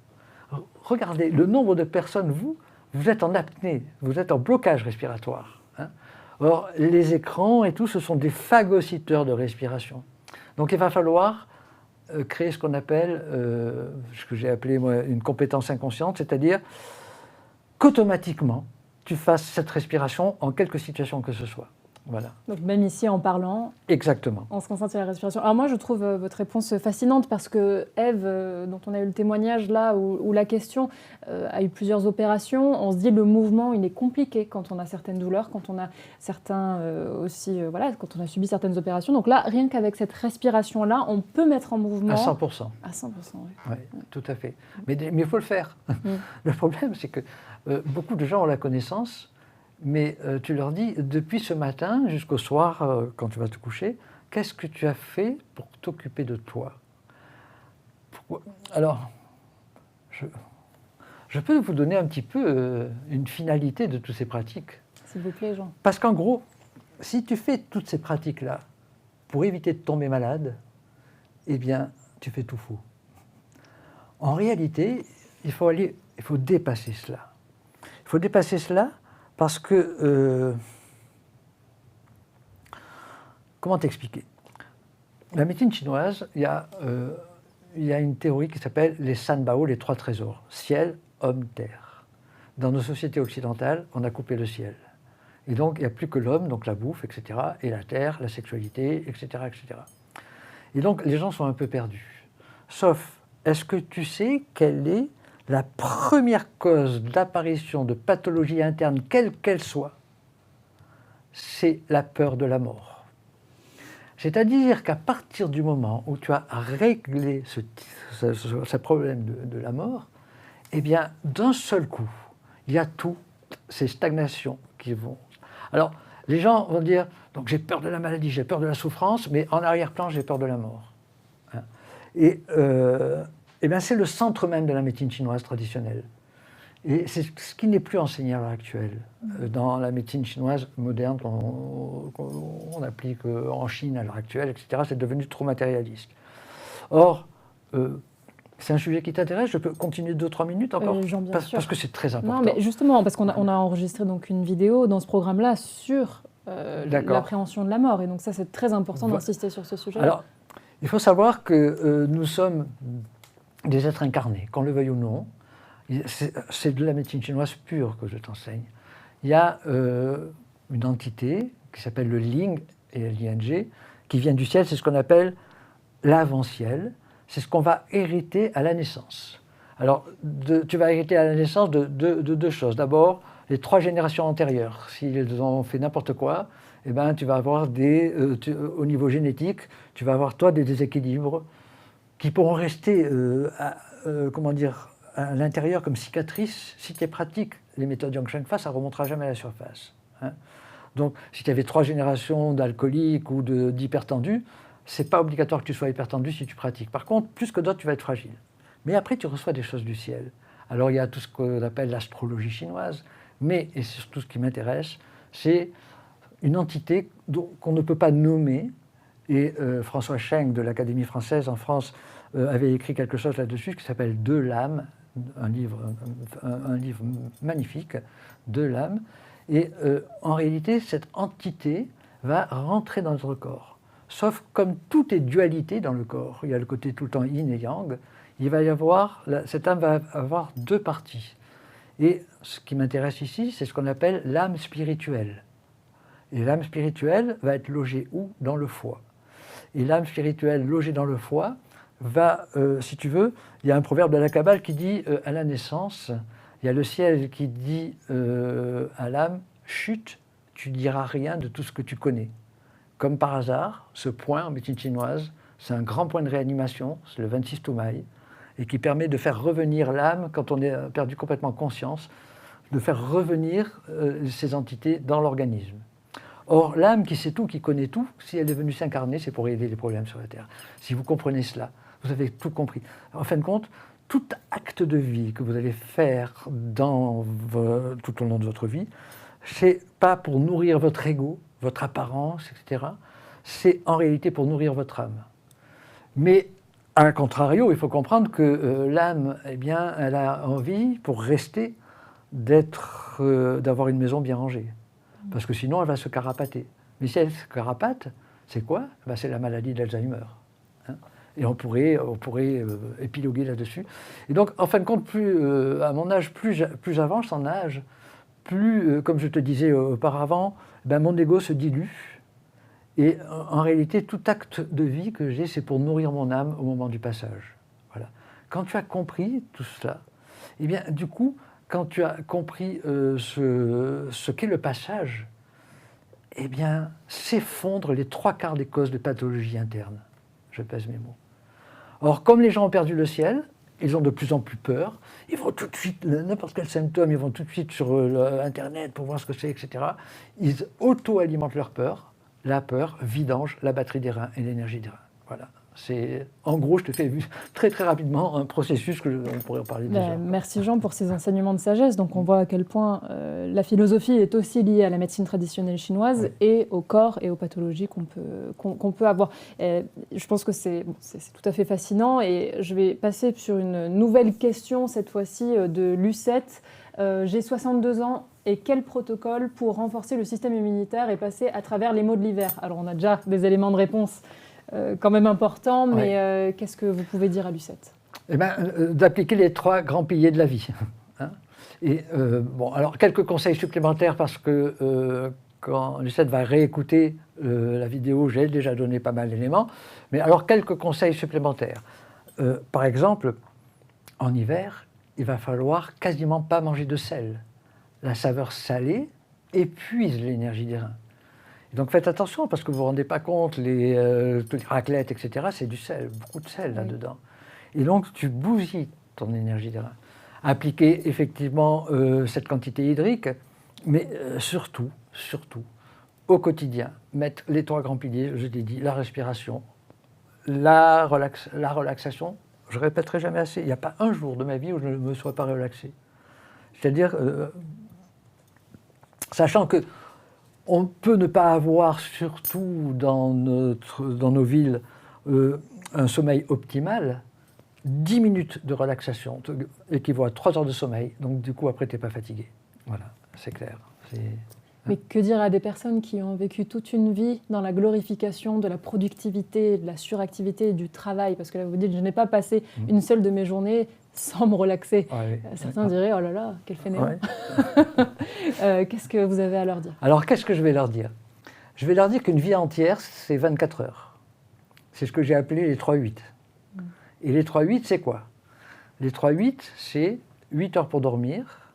regardez le nombre de personnes, vous êtes en apnée, vous êtes en blocage respiratoire. Hein. Or, les écrans et tout, ce sont des phagocyteurs de respiration. Donc, il va falloir créer ce qu'on appelle, ce que j'ai appelé moi, une compétence inconsciente, c'est-à-dire qu'automatiquement, tu fasses cette respiration en quelque situation que ce soit. Voilà. Donc même ici en parlant, exactement. On se concentre sur la respiration. Alors moi je trouve votre réponse fascinante parce que Ève, dont on a eu le témoignage là, où la question a eu plusieurs opérations, on se dit le mouvement il est compliqué quand on a certaines douleurs, quand on a certains voilà, quand on a subi certaines opérations. Donc là, rien qu'avec cette respiration là, on peut mettre en mouvement. À 100%. À 100%, oui. Oui, tout à fait. Mais il faut le faire. Le problème c'est que beaucoup de gens ont la connaissance. Mais tu leur dis, depuis ce matin jusqu'au soir, quand tu vas te coucher, qu'est-ce que tu as fait pour t'occuper de toi? Alors, je peux vous donner un petit peu une finalité de toutes ces pratiques. S'il vous plaît, Jean. Parce qu'en gros, si tu fais toutes ces pratiques-là pour éviter de tomber malade, eh bien, tu fais tout faux. En réalité, il faut dépasser cela. Il faut dépasser cela parce que, comment t'expliquer? La médecine chinoise, il y a une théorie qui s'appelle les Sanbao, les 3 trésors, ciel, homme, terre. Dans nos sociétés occidentales, on a coupé le ciel. Et donc, il n'y a plus que l'homme, donc la bouffe, etc., et la terre, la sexualité, etc., etc. Et donc, les gens sont un peu perdus. Sauf, est-ce que tu sais quelle est la première cause d'apparition de pathologie interne, quelle qu'elle soit? C'est la peur de la mort. C'est-à-dire qu'à partir du moment où tu as réglé ce problème de la mort, eh bien, d'un seul coup, il y a toutes ces stagnations qui vont... Alors, les gens vont dire, donc j'ai peur de la maladie, j'ai peur de la souffrance, mais en arrière-plan, j'ai peur de la mort. Et bien, c'est le centre même de la médecine chinoise traditionnelle. Et c'est ce qui n'est plus enseigné à l'heure actuelle. Dans la médecine chinoise moderne qu'on applique en Chine à l'heure actuelle, etc., c'est devenu trop matérialiste. Or, c'est un sujet qui t'intéresse? Je peux continuer 2-3 minutes encore? Jean, bien sûr. Parce que c'est très important. Non, mais justement, parce qu'on a enregistré donc une vidéo dans ce programme-là sur l'appréhension de la mort. Et donc ça, c'est très important d'insister sur ce sujet. Alors, il faut savoir que nous sommes des êtres incarnés, qu'on le veuille ou non. C'est de la médecine chinoise pure que je t'enseigne. Il y a une entité qui s'appelle le Ling et le Liang, qui vient du ciel, c'est ce qu'on appelle l'avant-ciel. C'est ce qu'on va hériter à la naissance. Alors, tu vas hériter à la naissance de deux choses. D'abord, les 3 générations antérieures. S'ils ont fait n'importe quoi, eh ben, tu vas avoir au niveau génétique, tu vas avoir toi des déséquilibres qui pourront rester à l'intérieur comme cicatrices. Si tu es pratique les méthodes Yang Shen Fa, ça ne remontera jamais à la surface. Hein. Donc, si tu avais 3 générations d'alcooliques ou d'hypertendus, ce n'est pas obligatoire que tu sois hypertendu si tu pratiques. Par contre, plus que d'autres, tu vas être fragile. Mais après, tu reçois des choses du ciel. Alors, il y a tout ce qu'on appelle l'astrologie chinoise, mais, et c'est surtout ce qui m'intéresse, c'est une entité qu'on ne peut pas nommer. Et François Cheng de l'Académie française en France avait écrit quelque chose là-dessus qui s'appelle Deux lames, un livre magnifique, Deux lames. Et en réalité, cette entité va rentrer dans notre corps. Sauf comme tout est dualité dans le corps, il y a le côté tout le temps yin et yang, il va y avoir, cette âme va avoir 2 parties. Et ce qui m'intéresse ici, c'est ce qu'on appelle l'âme spirituelle. Et l'âme spirituelle va être logée où? Dans le foie. Et l'âme spirituelle logée dans le foie va, si tu veux, il y a un proverbe de la Kabbale qui dit à la naissance, il y a le ciel qui dit à l'âme, chut, tu ne diras rien de tout ce que tu connais. Comme par hasard, ce point en médecine chinoise, c'est un grand point de réanimation, c'est le 26 Tumai, et qui permet de faire revenir l'âme, quand on a perdu complètement conscience, de faire revenir ces entités dans l'organisme. Or, l'âme qui sait tout, qui connaît tout, si elle est venue s'incarner, c'est pour régler les problèmes sur la Terre. Si vous comprenez cela, vous avez tout compris. En fin de compte, tout acte de vie que vous allez faire tout au long de votre vie, c'est pas pour nourrir votre ego, votre apparence, etc. C'est en réalité pour nourrir votre âme. Mais, à contrario, il faut comprendre que l'âme, eh bien, elle a envie, pour rester, d'avoir une maison bien rangée. Parce que sinon, elle va se carapater. Mais si elle se carapate, c'est quoi? Ben, c'est la maladie d'Alzheimer. Hein, et on pourrait épiloguer là-dessus. Et donc, en fin de compte, à mon âge, plus j'avance en âge, plus, comme je te disais auparavant, ben, mon ego se dilue. Et en réalité, tout acte de vie que j'ai, c'est pour nourrir mon âme au moment du passage. Voilà. Quand tu as compris tout cela, eh bien, du coup, quand tu as compris ce qu'est le passage, eh bien, s'effondrent les 3/4 des causes de pathologie interne. Je pèse mes mots. Or, comme les gens ont perdu le ciel, ils ont de plus en plus peur. Ils vont tout de suite, n'importe quel symptôme, ils vont tout de suite sur Internet pour voir ce que c'est, etc. Ils auto-alimentent leur peur. La peur vidange la batterie des reins et l'énergie des reins. Voilà. C'est, en gros, je te fais très très rapidement un processus on pourrait en parler déjà. Merci Jean pour ces enseignements de sagesse. Donc on voit à quel point la philosophie est aussi liée à la médecine traditionnelle chinoise, oui, et au corps et aux pathologies qu'on peut avoir. Et je pense que c'est tout à fait fascinant et je vais passer sur une nouvelle question, cette fois-ci de Lucette. J'ai 62 ans et quel protocole pour renforcer le système immunitaire et passer à travers les maux de l'hiver? Alors on a déjà des éléments de réponse quand même important, mais ouais, qu'est-ce que vous pouvez dire à Lucette? Eh bien, d'appliquer les 3 grands piliers de la vie. Hein, et bon, alors quelques conseils supplémentaires parce que quand Lucette va réécouter la vidéo, j'ai déjà donné pas mal d'éléments, mais alors quelques conseils supplémentaires. Par exemple, en hiver, il va falloir quasiment pas manger de sel. La saveur salée épuise l'énergie des reins. Donc faites attention parce que vous ne vous rendez pas compte, toutes les raclettes, etc., c'est du sel, beaucoup de sel là-dedans. Et donc tu bousilles ton énergie des reins. Appliquez effectivement cette quantité hydrique, mais surtout, au quotidien, mettre les 3 grands piliers, je l'ai dit, la respiration, la relaxation. Je ne répéterai jamais assez, il n'y a pas un jour de ma vie où je ne me sois pas relaxé. C'est-à-dire, sachant que on peut ne pas avoir, surtout dans nos villes, un sommeil optimal. 10 minutes de relaxation équivaut à 3 heures de sommeil. Donc, du coup, après, tu n'es pas fatigué. Voilà, c'est clair. Mais que dire à des personnes qui ont vécu toute une vie dans la glorification de la productivité, de la suractivité et du travail? Parce que là, vous dites, je n'ai pas passé une seule de mes journées sans me relaxer. Certains diraient, oh là là, quel fainéant. Qu'est-ce que vous avez à leur dire? Alors, qu'est-ce que je vais leur dire? Je vais leur dire qu'une vie entière, c'est 24 heures. C'est ce que j'ai appelé les 3-8. Et les 3-8, c'est quoi? Les 3-8, c'est 8 heures pour dormir,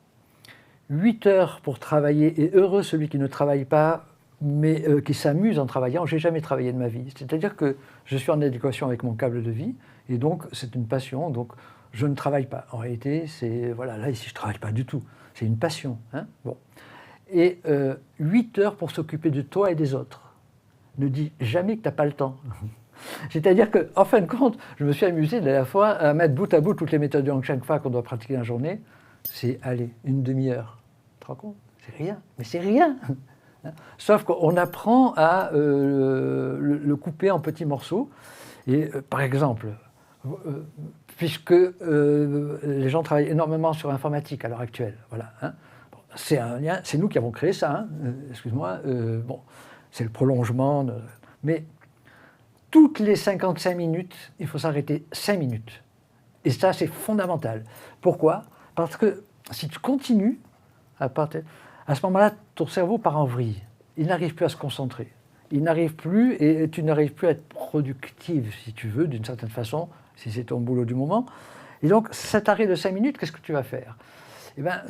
8 heures pour travailler, et heureux celui qui ne travaille pas, mais qui s'amuse en travaillant. Je n'ai jamais travaillé de ma vie. C'est-à-dire que je suis en adéquation avec mon câble de vie, et donc c'est une passion, donc je ne travaille pas. En réalité, c'est, voilà, là ici je ne travaille pas du tout. C'est une passion. Hein, bon. Et 8 heures pour s'occuper de toi et des autres. Ne dis jamais que tu n'as pas le temps. C'est-à-dire qu'en fin de compte, je me suis amusé la dernière fois à mettre bout à bout toutes les méthodes de Yang Shenfa qu'on doit pratiquer dans la journée. C'est, allez, une demi-heure. Tu te rends compte? C'est rien. Mais c'est rien. Sauf qu'on apprend à le couper en petits morceaux. Et par exemple, puisque les gens travaillent énormément sur l'informatique à l'heure actuelle, voilà, hein, bon, c'est nous qui avons créé ça, hein, excuse-moi, bon, c'est le prolongement, mais toutes les 55 minutes, il faut s'arrêter 5 minutes. Et ça, c'est fondamental. Pourquoi? Parce que si tu continues, à ce moment-là, ton cerveau part en vrille. Il n'arrive plus à se concentrer. Il n'arrive plus, et tu n'arrives plus à être productive, si tu veux, d'une certaine façon, si c'est ton boulot du moment. Et donc, cet arrêt de 5 minutes, qu'est-ce que tu vas faire? Eh bien,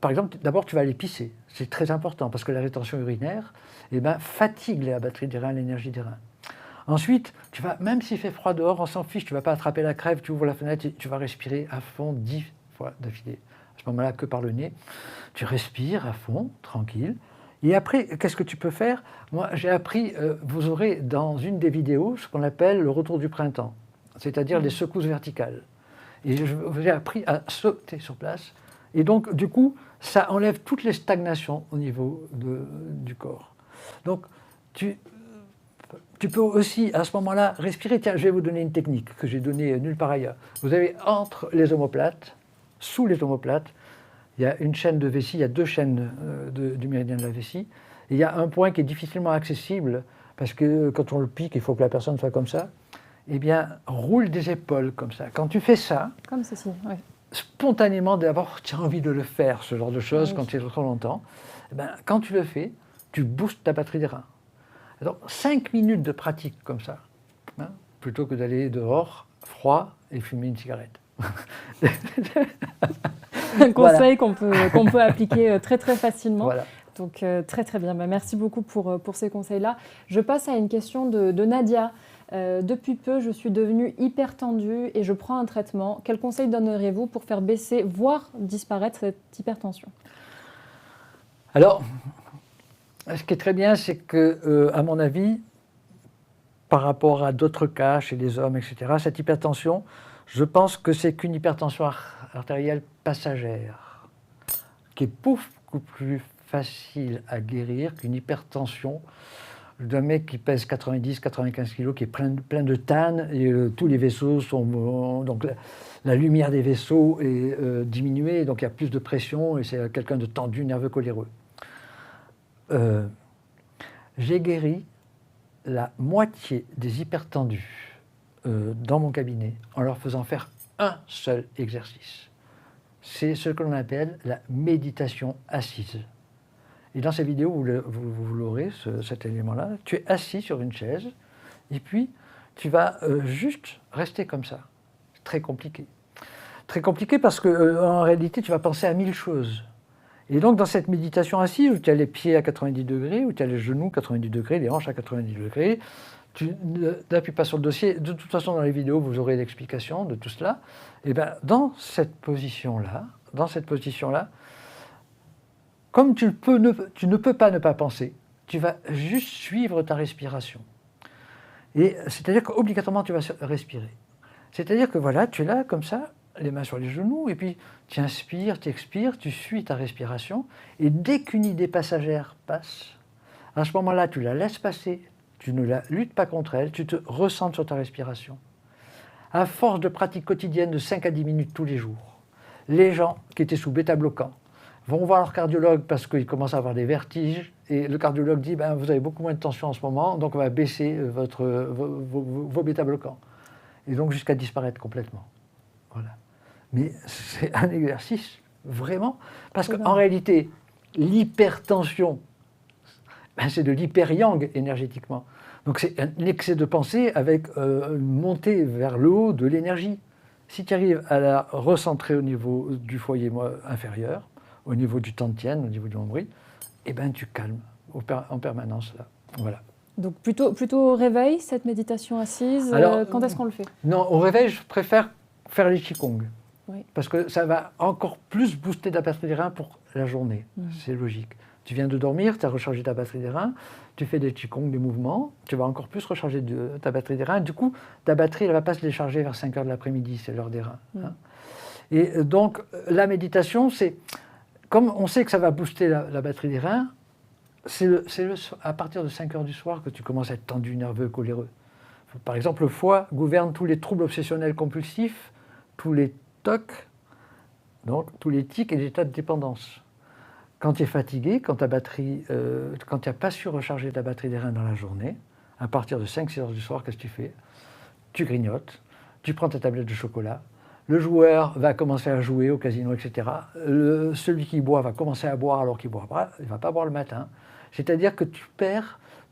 par exemple, d'abord, tu vas aller pisser. C'est très important, parce que la rétention urinaire fatigue la batterie des reins, l'énergie des reins. Ensuite, tu vas, même s'il fait froid dehors, on s'en fiche, tu ne vas pas attraper la crève, tu ouvres la fenêtre et tu vas respirer à fond 10 fois d'affilée. À ce moment-là, que par le nez. Tu respires à fond, tranquille. Et après, qu'est-ce que tu peux faire? Moi, j'ai appris, vous aurez dans une des vidéos ce qu'on appelle le retour du printemps, c'est-à-dire les secousses verticales. Et j'ai appris à sauter sur place. Et donc, du coup, ça enlève toutes les stagnations au niveau du corps. Donc, tu peux aussi, à ce moment-là, respirer. Tiens, je vais vous donner une technique que j'ai donnée nulle part ailleurs. Vous avez entre les omoplates, sous les omoplates, il y a une chaîne de vessie, il y a 2 chaînes du méridien de la vessie. Et il y a un point qui est difficilement accessible, parce que quand on le pique, il faut que la personne soit comme ça. Eh bien, roule des épaules comme ça. Quand tu fais ça, comme ceci, ouais. Spontanément, d'abord, tu as envie de le faire, ce genre de choses, oui. Quand tu es trop longtemps. Eh bien, quand tu le fais, tu boostes ta batterie des reins. Alors, 5 minutes de pratique comme ça, hein, plutôt que d'aller dehors, froid, et fumer une cigarette. Un conseil qu'on peut appliquer très très facilement. Voilà. Donc très très bien. Merci beaucoup pour ces conseils-là. Je passe à une question de Nadia. Depuis peu, je suis devenue hyper tendue et je prends un traitement. Quel conseil donneriez-vous pour faire baisser, voire disparaître cette hypertension? Alors, ce qui est très bien, c'est que, à mon avis, par rapport à d'autres cas chez les hommes, etc., cette hypertension, je pense que c'est qu'une hypertension artérielle passagère, qui est beaucoup plus facile à guérir qu'une hypertension d'un mec qui pèse 90-95 kg, qui est plein de tannes, et tous les vaisseaux sont... donc la lumière des vaisseaux est diminuée, donc il y a plus de pression, et c'est quelqu'un de tendu, nerveux, coléreux. J'ai guéri la moitié des hypertendus dans mon cabinet en leur faisant faire un seul exercice. C'est ce que l'on appelle la méditation assise. Et dans ces vidéos, vous l'aurez, cet élément-là. Tu es assis sur une chaise et puis tu vas juste rester comme ça. C'est très compliqué. Très compliqué parce qu'en réalité, tu vas penser à 1000 choses. Et donc, dans cette méditation assise, où tu as les pieds à 90 degrés, où tu as les genoux à 90 degrés, les hanches à 90 degrés, tu n'appuies pas sur le dossier. De toute façon, dans les vidéos, vous aurez l'explication de tout cela. Et bien, dans cette position-là, comme tu ne peux pas ne pas penser, tu vas juste suivre ta respiration. Et c'est-à-dire qu'obligatoirement, tu vas respirer. C'est-à-dire que voilà, tu es là, comme ça, les mains sur les genoux, et puis tu inspires, tu expires, tu suis ta respiration, et dès qu'une idée passagère passe, à ce moment-là, tu la laisses passer, tu ne la luttes pas contre elle, tu te recentres sur ta respiration. À force de pratique quotidienne de 5 à 10 minutes tous les jours, les gens qui étaient sous bêta-bloquants vont voir leur cardiologue parce qu'ils commencent à avoir des vertiges, et le cardiologue dit ben, vous avez beaucoup moins de tension en ce moment, donc on va baisser vos bêta-bloquants. Et donc jusqu'à disparaître complètement. Voilà. Mais c'est un exercice, vraiment, parce qu'en réalité, l'hypertension, ben, c'est de l'hyper-yang énergétiquement. Donc c'est un excès de pensée avec une montée vers le haut de l'énergie. Si tu arrives à la recentrer au niveau du foyer inférieur, au niveau du tantien, au niveau du nombril, eh ben tu calmes en permanence là. Voilà. Donc plutôt au réveil, cette méditation assise. Alors, quand est-ce qu'on le fait? Non, au réveil, je préfère faire les qigong. Oui. Parce que ça va encore plus booster ta batterie des reins pour la journée. C'est logique. Tu viens de dormir, tu as rechargé ta batterie des reins, tu fais des qigong, des mouvements, tu vas encore plus recharger ta batterie des reins. Du coup, ta batterie, elle ne va pas se décharger vers 5 h de l'après-midi, c'est l'heure des reins. Hein. Et donc, la méditation, c'est... Comme on sait que ça va booster la batterie des reins, c'est à partir de 5 h du soir que tu commences à être tendu, nerveux, coléreux. Par exemple, le foie gouverne tous les troubles obsessionnels compulsifs, tous les TOC, donc tous les tics et les états de dépendance. Quand tu es fatigué, quand tu n'as pas su recharger ta batterie des reins dans la journée, à partir de 5-6 h du soir, qu'est-ce que tu fais? Tu grignotes, tu prends ta tablette de chocolat, le joueur va commencer à jouer au casino, etc. Celui qui boit va commencer à boire alors qu'il ne boit pas, il ne va pas boire le matin. C'est-à-dire que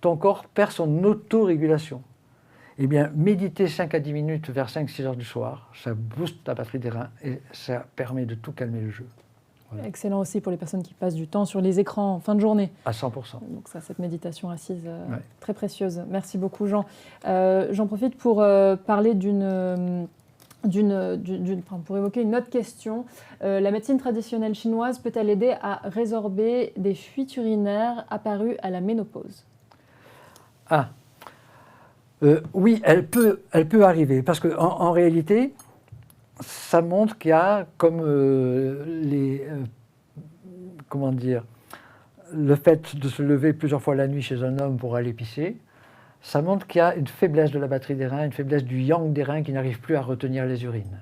ton corps perd son autorégulation. Eh bien, méditer 5 à 10 minutes vers 5-6 h du soir, ça booste ta batterie des reins et ça permet de tout calmer le jeu. Voilà. Excellent aussi pour les personnes qui passent du temps sur les écrans en fin de journée. À 100%. Donc ça, cette méditation assise, très précieuse. Merci beaucoup, Jean. J'en profite pour parler pour évoquer une autre question. La médecine traditionnelle chinoise peut-elle aider à résorber des fuites urinaires apparues à la ménopause? Oui, elle peut arriver, parce qu'en réalité, ça montre qu'il y a, comme comment dire, le fait de se lever plusieurs fois la nuit chez un homme pour aller pisser, ça montre qu'il y a une faiblesse de la batterie des reins, une faiblesse du yang des reins qui n'arrive plus à retenir les urines.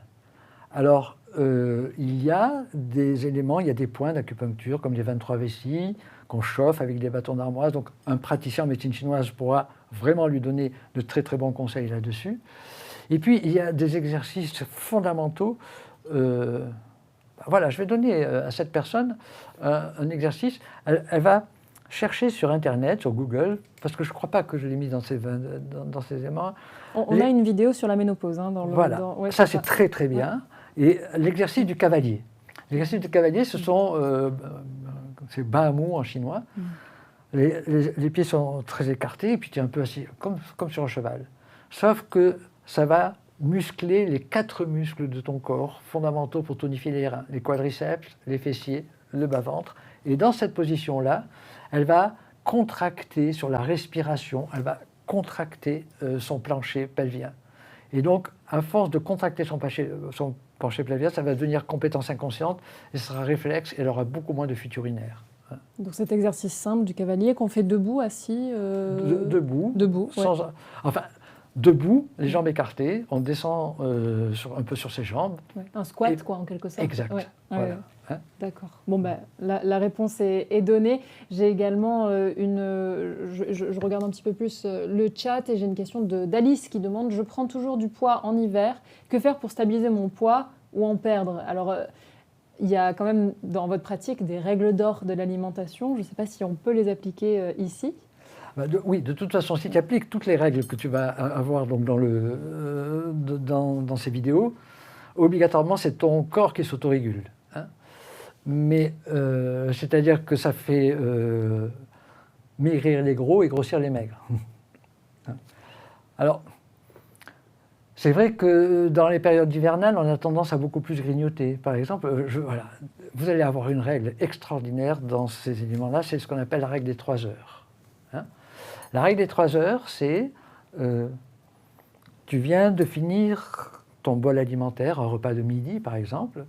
Alors, il y a des éléments, il y a des points d'acupuncture, comme les 23 vessies, qu'on chauffe avec des bâtons d'armoise. Donc, un praticien en médecine chinoise pourra vraiment lui donner de très très bons conseils là-dessus. Et puis, il y a des exercices fondamentaux. Voilà, je vais donner à cette personne un exercice. Elle va chercher sur Internet, sur Google, parce que je ne crois pas que je l'ai mis dans ces éléments. On a une vidéo sur la ménopause. Voilà, ça c'est très très bien. Ouais. Et l'exercice du cavalier. L'exercice du cavalier, c'est Baamou en chinois. Les pieds sont très écartés, et puis tu es un peu assis, comme sur un cheval. Sauf que ça va muscler les 4 muscles de ton corps fondamentaux pour tonifier les reins, les quadriceps, les fessiers, le bas-ventre. Et dans cette position-là, elle va contracter sur la respiration, elle va contracter son plancher pelvien. Et donc, à force de contracter son plancher pelvien, ça va devenir compétence inconsciente, et ce sera réflexe, et elle aura beaucoup moins de fuites urinaires. Donc cet exercice simple du cavalier qu'on fait debout, assis Debout. Ouais. Debout, les jambes écartées, on descend un peu sur ses jambes. Ouais. Un squat, en quelque sorte. Exact. Ouais. Voilà. Hein? D'accord. Bon, la réponse est donnée. J'ai également je regarde un petit peu plus le chat et j'ai une question d'Alice qui demande « Je prends toujours du poids en hiver. Que faire pour stabiliser mon poids ou en perdre ?» Alors, il y a quand même dans votre pratique des règles d'or de l'alimentation. Je ne sais pas si on peut les appliquer ici. Oui, de toute façon, si tu appliques toutes les règles que tu vas avoir donc, dans ces vidéos, obligatoirement, c'est ton corps qui s'autorégule. Hein. Mais c'est-à-dire que ça fait maigrir les gros et grossir les maigres. Alors, c'est vrai que dans les périodes hivernales, on a tendance à beaucoup plus grignoter. Par exemple, vous allez avoir une règle extraordinaire dans ces éléments-là, c'est ce qu'on appelle la règle des 3 heures. Hein. La règle des 3 heures, c'est tu viens de finir ton bol alimentaire, un repas de midi par exemple,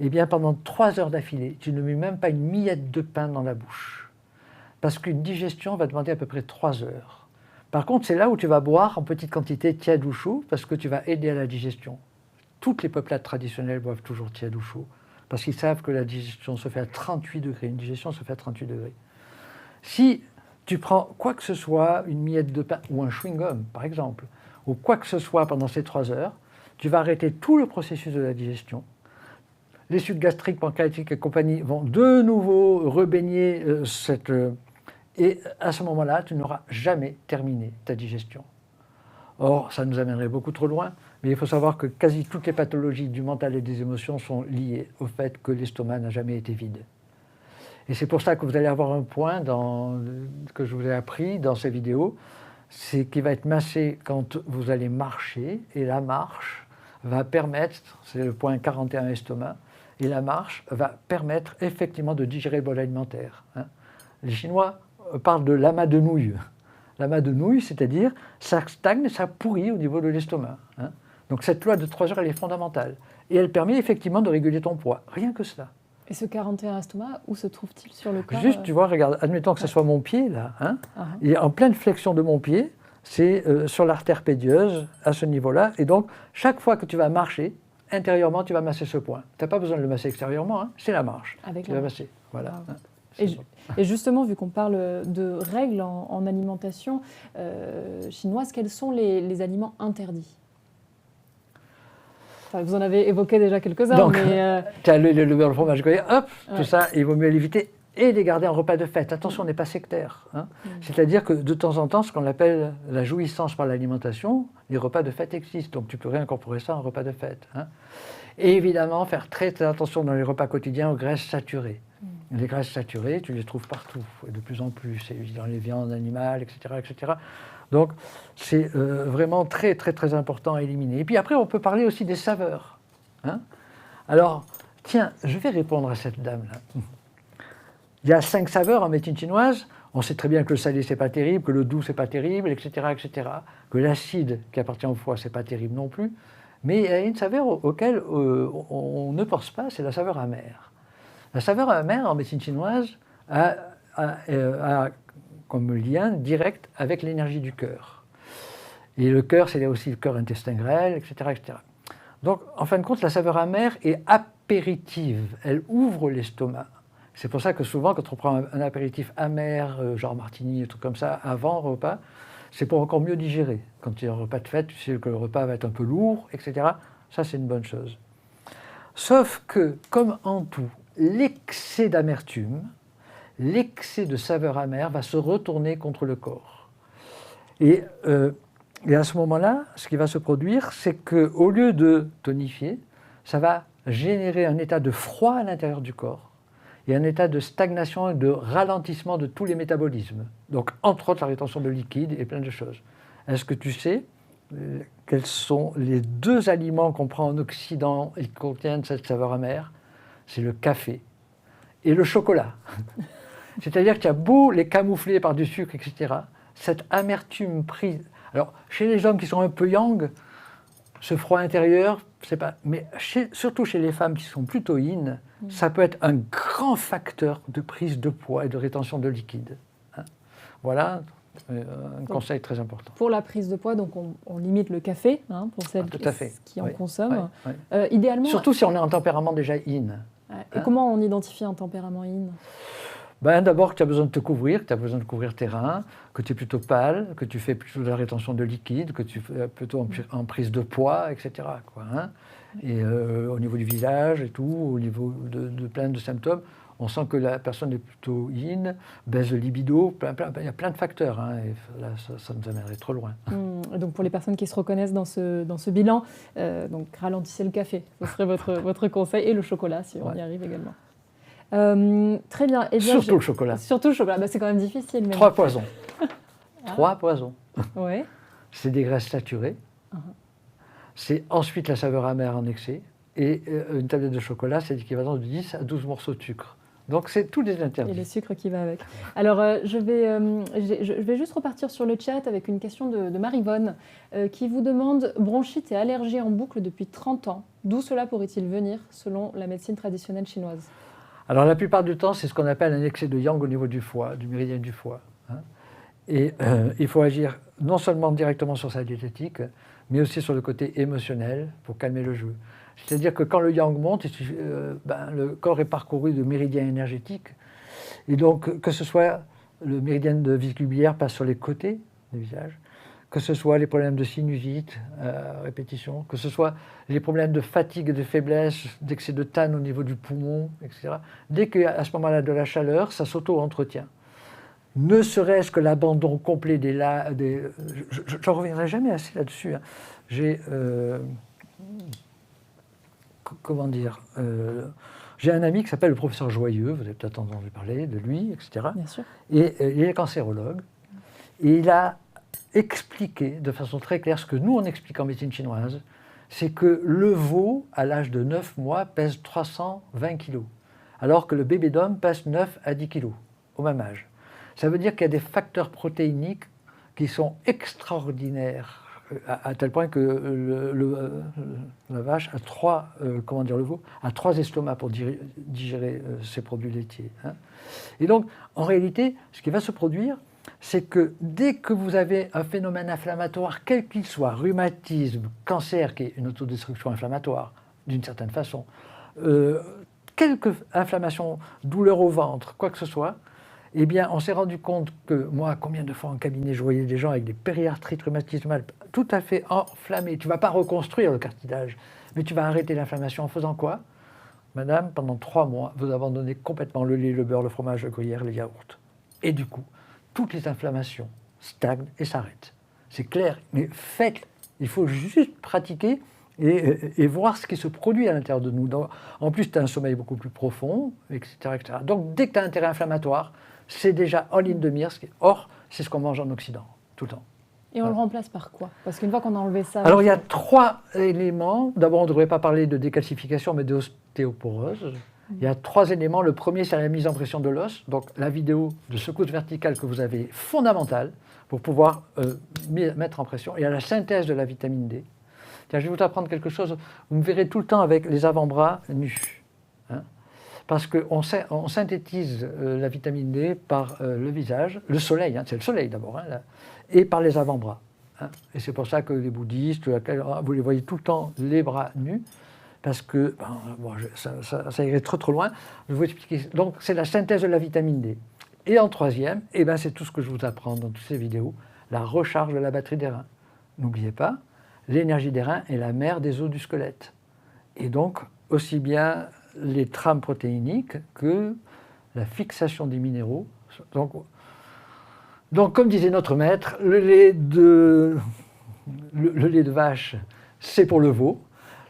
eh bien pendant 3 heures d'affilée, tu ne mets même pas une miette de pain dans la bouche. Parce qu'une digestion va demander à peu près 3 heures. Par contre, c'est là où tu vas boire en petite quantité tiède ou chaud, parce que tu vas aider à la digestion. Toutes les peuplades traditionnelles boivent toujours tiède ou chaud, parce qu'ils savent que la digestion se fait à 38 degrés. Une digestion se fait à 38 degrés. Si tu prends quoi que ce soit, une miette de pain ou un chewing-gum par exemple, ou quoi que ce soit pendant ces 3 heures, tu vas arrêter tout le processus de la digestion. Les sucs gastriques, pancréatiques et compagnie vont de nouveau rebaigner et à ce moment-là, tu n'auras jamais terminé ta digestion. Or, ça nous amènerait beaucoup trop loin, mais il faut savoir que quasi toutes les pathologies du mental et des émotions sont liées au fait que l'estomac n'a jamais été vide. Et c'est pour ça que vous allez avoir un point que je vous ai appris dans ces vidéos, c'est qui va être massé quand vous allez marcher, et la marche va permettre, c'est le point 41 estomac, et la marche va permettre effectivement de digérer le bol alimentaire. Les Chinois parlent de l'amas de nouilles. L'amas de nouilles, c'est-à-dire ça stagne, ça pourrit au niveau de l'estomac. Donc cette loi de 3 heures, elle est fondamentale. Et elle permet effectivement de réguler ton poids. Rien que cela. Et ce 41 estomac, où se trouve-t-il sur le corps? Juste, tu vois, regarde, admettons que ce soit mon pied, là. Il est en pleine flexion de mon pied, c'est sur l'artère pédieuse, à ce niveau-là. Et donc, chaque fois que tu vas marcher, intérieurement, tu vas masser ce point. Tu n'as pas besoin de le masser extérieurement, c'est la marche. Avec tu vas masser, voilà. Et justement, vu qu'on parle de règles en alimentation chinoise, quels sont les aliments interdits? Enfin, vous en avez évoqué déjà quelques-uns. Donc, mais tu as le beurre, le fromage gruyère, hop, ouais. Tout ça, il vaut mieux l'éviter et les garder en repas de fête. Attention, on n'est pas sectaire. C'est-à-dire que de temps en temps, ce qu'on appelle la jouissance par l'alimentation, les repas de fête existent. Donc tu peux réincorporer ça en repas de fête. Et évidemment, faire très attention dans les repas quotidiens aux graisses saturées. Les graisses saturées, tu les trouves partout, et de plus en plus, dans les viandes animales, etc. etc. Donc, c'est vraiment très, très, très important à éliminer. Et puis après, on peut parler aussi des saveurs. Alors, tiens, je vais répondre à cette dame-là. Il y a 5 saveurs en médecine chinoise. On sait très bien que le salé, c'est pas terrible, que le doux, c'est pas terrible, etc., etc. Que l'acide, qui appartient au foie, c'est pas terrible non plus. Mais il y a une saveur auquel on ne pense pas, c'est la saveur amère. La saveur amère en médecine chinoise a comme lien direct avec l'énergie du cœur. Et le cœur, c'est aussi le cœur intestin grêle, etc., etc. Donc, en fin de compte, la saveur amère est apéritive. Elle ouvre l'estomac. C'est pour ça que souvent, quand on prend un apéritif amer, genre martini, un truc comme ça, avant le repas, c'est pour encore mieux digérer. Quand il y a un repas de fête, tu sais que le repas va être un peu lourd, etc. Ça, c'est une bonne chose. Sauf que, comme en tout, l'excès d'amertume, l'excès de saveur amère va se retourner contre le corps. Et à ce moment-là, ce qui va se produire, c'est qu'au lieu de tonifier, ça va générer un état de froid à l'intérieur du corps et un état de stagnation et de ralentissement de tous les métabolismes. Donc, entre autres, la rétention de liquide et plein de choses. Est-ce que tu sais quels sont les 2 aliments qu'on prend en Occident et qui contiennent cette saveur amère? C'est le café et le chocolat. C'est-à-dire qu'il y a beau les camoufler par du sucre, etc., cette amertume prise... Alors, chez les hommes qui sont un peu yang, ce froid intérieur, c'est pas... Mais surtout chez les femmes qui sont plutôt yin, ça peut être un grand facteur de prise de poids et de rétention de liquide. Voilà un conseil très important. Pour la prise de poids, donc on limite le café, pour celles qui en consomment. Idéalement, surtout si on est en tempérament déjà yin. Et comment on identifie un tempérament yin? D'abord que tu as besoin de te couvrir, que tu as besoin de couvrir tes reins, que tu es plutôt pâle, que tu fais plutôt de la rétention de liquide, que tu fais plutôt en prise de poids, etc. Et au niveau du visage et tout, au niveau de plein de symptômes, on sent que la personne est plutôt yin, baisse de libido, il y a plein de facteurs. Et là, ça nous amènerait trop loin. Donc pour les personnes qui se reconnaissent dans ce bilan, donc ralentissez le café, ce serait votre conseil, et le chocolat si on y arrive également. Très bien. Surtout le chocolat. Surtout le chocolat, c'est quand même difficile. Mais 3 poisons. 3 poisons. Ouais. C'est des graisses saturées. C'est ensuite la saveur amère en excès. Et une tablette de chocolat, c'est l'équivalent de 10 à 12 morceaux de sucre. Donc c'est tout des Et interdits. le sucre qui va avec. Alors, je vais juste repartir sur le chat avec une question de Marivonne qui vous demande bronchite et allergie en boucle depuis 30 ans. D'où cela pourrait-il venir selon la médecine traditionnelle chinoise? Alors la plupart du temps, c'est ce qu'on appelle un excès de yang au niveau du foie, du méridien du foie. Hein. Et il faut agir non seulement directement sur sa diététique, mais aussi sur le côté émotionnel pour calmer le jeu. C'est-à-dire que quand le yang monte, le corps est parcouru de méridiens énergétiques. Et donc, que ce soit le méridien de vestibulière passe sur les côtés du visage, que ce soit les problèmes de sinusite à répétition, que ce soit les problèmes de fatigue et de faiblesse, d'excès de tane au niveau du poumon, etc. Dès qu'à ce moment-là de la chaleur, ça s'auto-entretient. Ne serait-ce que l'abandon complet des... Je ne reviendrai jamais assez là-dessus. Hein. J'ai... comment dire j'ai un ami qui s'appelle le professeur Joyeux, vous avez peut-être entendu parler de lui, etc. Bien sûr. Et il est cancérologue. Et il a expliqué de façon très claire ce que nous on explique en médecine chinoise, c'est que le veau, à l'âge de 9 mois, pèse 320 kg, alors que le bébé d'homme pèse 9 à 10 kg au même âge. Ça veut dire qu'il y a des facteurs protéiniques qui sont extraordinaires, à tel point que la vache a le veau a 3 estomacs pour digérer ses produits laitiers. Hein. Et donc, en réalité, ce qui va se produire, c'est que dès que vous avez un phénomène inflammatoire, quel qu'il soit, rhumatisme, cancer, qui est une autodestruction inflammatoire, d'une certaine façon, quelque inflammation, douleur au ventre, quoi que ce soit, eh bien, on s'est rendu compte que, moi, combien de fois en cabinet, je voyais des gens avec des périarthrites rhumatismales tout à fait enflammés. Tu ne vas pas reconstruire le cartilage, mais tu vas arrêter l'inflammation en faisant quoi? Madame, pendant 3 mois, vous abandonnez complètement le lait, le beurre, le fromage, le gruyère, les yaourts. Et du coup, toutes les inflammations stagnent et s'arrêtent. C'est clair, mais faites. Il faut juste pratiquer et voir ce qui se produit à l'intérieur de nous. Donc, en plus, tu as un sommeil beaucoup plus profond, etc., etc. Donc, dès que tu as un intérêt inflammatoire, c'est déjà en ligne de mire. Or, c'est ce qu'on mange en Occident, tout le temps. Et on le remplace par quoi? Parce qu'une fois qu'on a enlevé ça... Alors, il y a 3 éléments. D'abord, on ne devrait pas parler de décalcification, mais d'ostéoporose. Il y a 3 éléments. Le premier, c'est la mise en pression de l'os. Donc, la vidéo de secousse verticale que vous avez est fondamentale pour pouvoir mettre en pression. Il y a la synthèse de la vitamine D. Tiens, je vais vous apprendre quelque chose. Vous me verrez tout le temps avec les avant-bras nus. Hein, parce qu'on synthétise la vitamine D par le visage, le soleil, hein, c'est le soleil d'abord, hein, et par les avant-bras. Hein. Et c'est pour ça que les bouddhistes, vous les voyez tout le temps les bras nus, parce que ça irait trop loin. Je vais vous expliquer. Donc c'est la synthèse de la vitamine D. Et en troisième, c'est tout ce que je vous apprends dans toutes ces vidéos, la recharge de la batterie des reins. N'oubliez pas, l'énergie des reins est la mère des os du squelette. Et donc, aussi bien les trames protéiniques que la fixation des minéraux. Donc comme disait notre maître, le lait de vache, c'est pour le veau.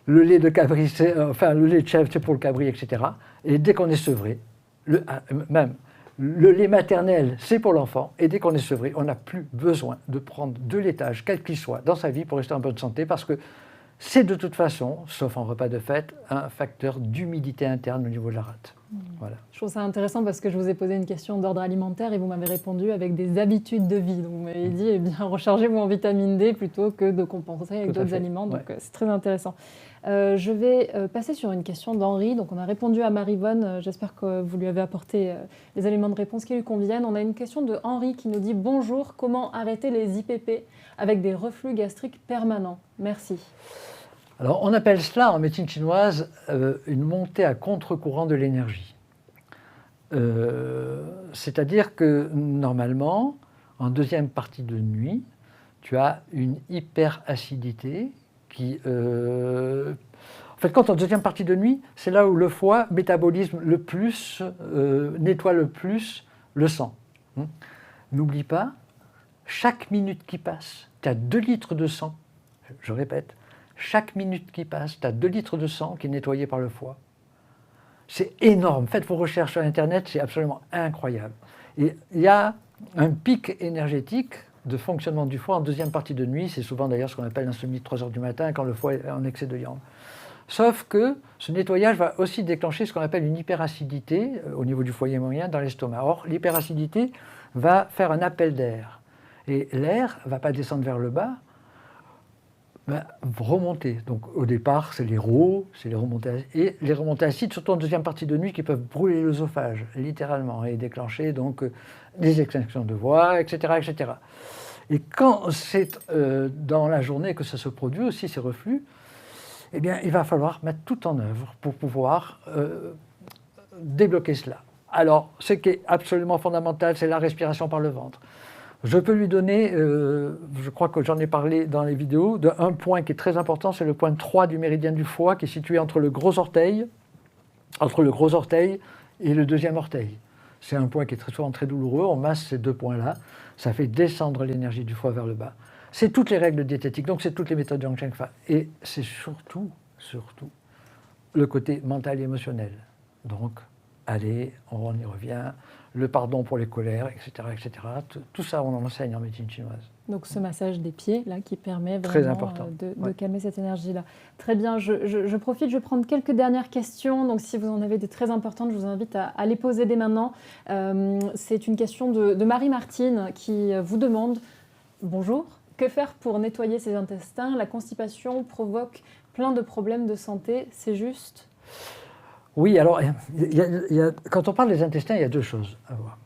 Le lait de cabri, le lait de chèvre, c'est pour le cabri, etc. Et dès qu'on est sevré, le lait maternel, c'est pour l'enfant. Et dès qu'on est sevré, on n'a plus besoin de prendre de laitage, quel qu'il soit, dans sa vie pour rester en bonne santé, parce que c'est de toute façon, sauf en repas de fête, un facteur d'humidité interne au niveau de la rate. Voilà. Je trouve ça intéressant parce que je vous ai posé une question d'ordre alimentaire et vous m'avez répondu avec des habitudes de vie. Donc vous m'avez dit, rechargez-vous en vitamine D plutôt que de compenser avec d'autres aliments. Donc c'est très intéressant. Je vais passer sur une question d'Henri. Donc on a répondu à Marivonne. J'espère que vous lui avez apporté les éléments de réponse qui lui conviennent. On a une question de Henri qui nous dit « Bonjour, comment arrêter les IPP avec des reflux gastriques permanents ?» Merci. Alors, on appelle cela, en médecine chinoise, une montée à contre-courant de l'énergie. C'est-à-dire que, normalement, en deuxième partie de nuit, tu as une hyperacidité qui... En fait, quand en deuxième partie de nuit, c'est là où le foie métabolise le plus, nettoie le plus le sang. N'oublie pas, chaque minute qui passe, tu as 2 litres de sang, je répète, chaque minute qui passe, tu as 2 litres de sang qui est nettoyé par le foie. C'est énorme. Faites vos recherches sur Internet, c'est absolument incroyable. Et il y a un pic énergétique de fonctionnement du foie en deuxième partie de nuit. C'est souvent d'ailleurs ce qu'on appelle l'insomnie de 3 heures du matin, quand le foie est en excès de yang. Sauf que ce nettoyage va aussi déclencher ce qu'on appelle une hyperacidité au niveau du foyer moyen dans l'estomac. Or, l'hyperacidité va faire un appel d'air. Et l'air ne va pas descendre vers le bas, va remonter. Donc au départ, c'est les RO, c'est les remontées acides, surtout en deuxième partie de nuit, qui peuvent brûler l'œsophage, littéralement, et déclencher donc des extinctions de voix, etc., etc. Et quand c'est dans la journée que ça se produit aussi, ces reflux, eh bien, il va falloir mettre tout en œuvre pour pouvoir débloquer cela. Alors, ce qui est absolument fondamental, c'est la respiration par le ventre. Je peux lui donner, je crois que j'en ai parlé dans les vidéos, d'un point qui est très important, c'est le point 3 du méridien du foie, qui est situé entre le gros orteil et le deuxième orteil. C'est un point qui est très souvent très douloureux, on masse ces 2 points-là, ça fait descendre l'énergie du foie vers le bas. C'est toutes les règles diététiques, donc c'est toutes les méthodes Yang Cheng Fa. Et c'est surtout le côté mental et émotionnel. Donc, allez, on y revient, le pardon pour les colères, etc., etc. Tout ça, on en enseigne en médecine chinoise. Donc ce massage des pieds, là, qui permet très vraiment de calmer cette énergie-là. Très bien, je profite, je vais prendre quelques dernières questions. Donc si vous en avez des très importantes, je vous invite à les poser dès maintenant. C'est une question de Marie-Martine qui vous demande « Bonjour, que faire pour nettoyer ses intestins? La constipation provoque plein de problèmes de santé, c'est juste ?» Oui, alors, quand on parle des intestins, il y a 2 choses à voir.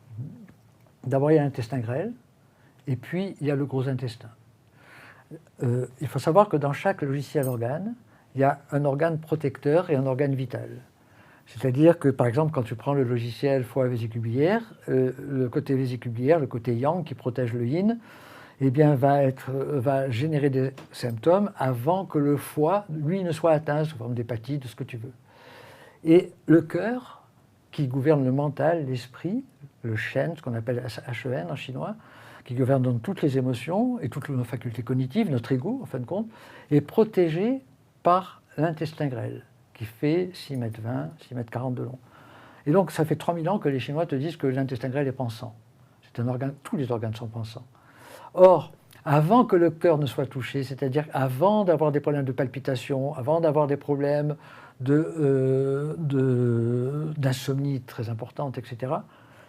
D'abord, il y a l'intestin grêle, et puis il y a le gros intestin. Il faut savoir que dans chaque logiciel organe, il y a un organe protecteur et un organe vital. C'est-à-dire que, par exemple, quand tu prends le logiciel foie-vésicule biliaire, le côté vésicule biliaire, le côté yang qui protège le yin, eh bien, va générer des symptômes avant que le foie, lui, ne soit atteint sous forme d'hépatite, de ce que tu veux. Et le cœur, qui gouverne le mental, l'esprit, le Shen, ce qu'on appelle Hen en chinois, qui gouverne donc toutes les émotions et toutes nos facultés cognitives, notre ego, en fin de compte, est protégé par l'intestin grêle, qui fait 6,20 m, 6,40 m de long. Et donc, ça fait 3000 ans que les Chinois te disent que l'intestin grêle est pensant. C'est un organe, tous les organes sont pensants. Or, avant que le cœur ne soit touché, c'est-à-dire avant d'avoir des problèmes de palpitation, avant d'avoir des problèmes d'insomnie très importante, etc.,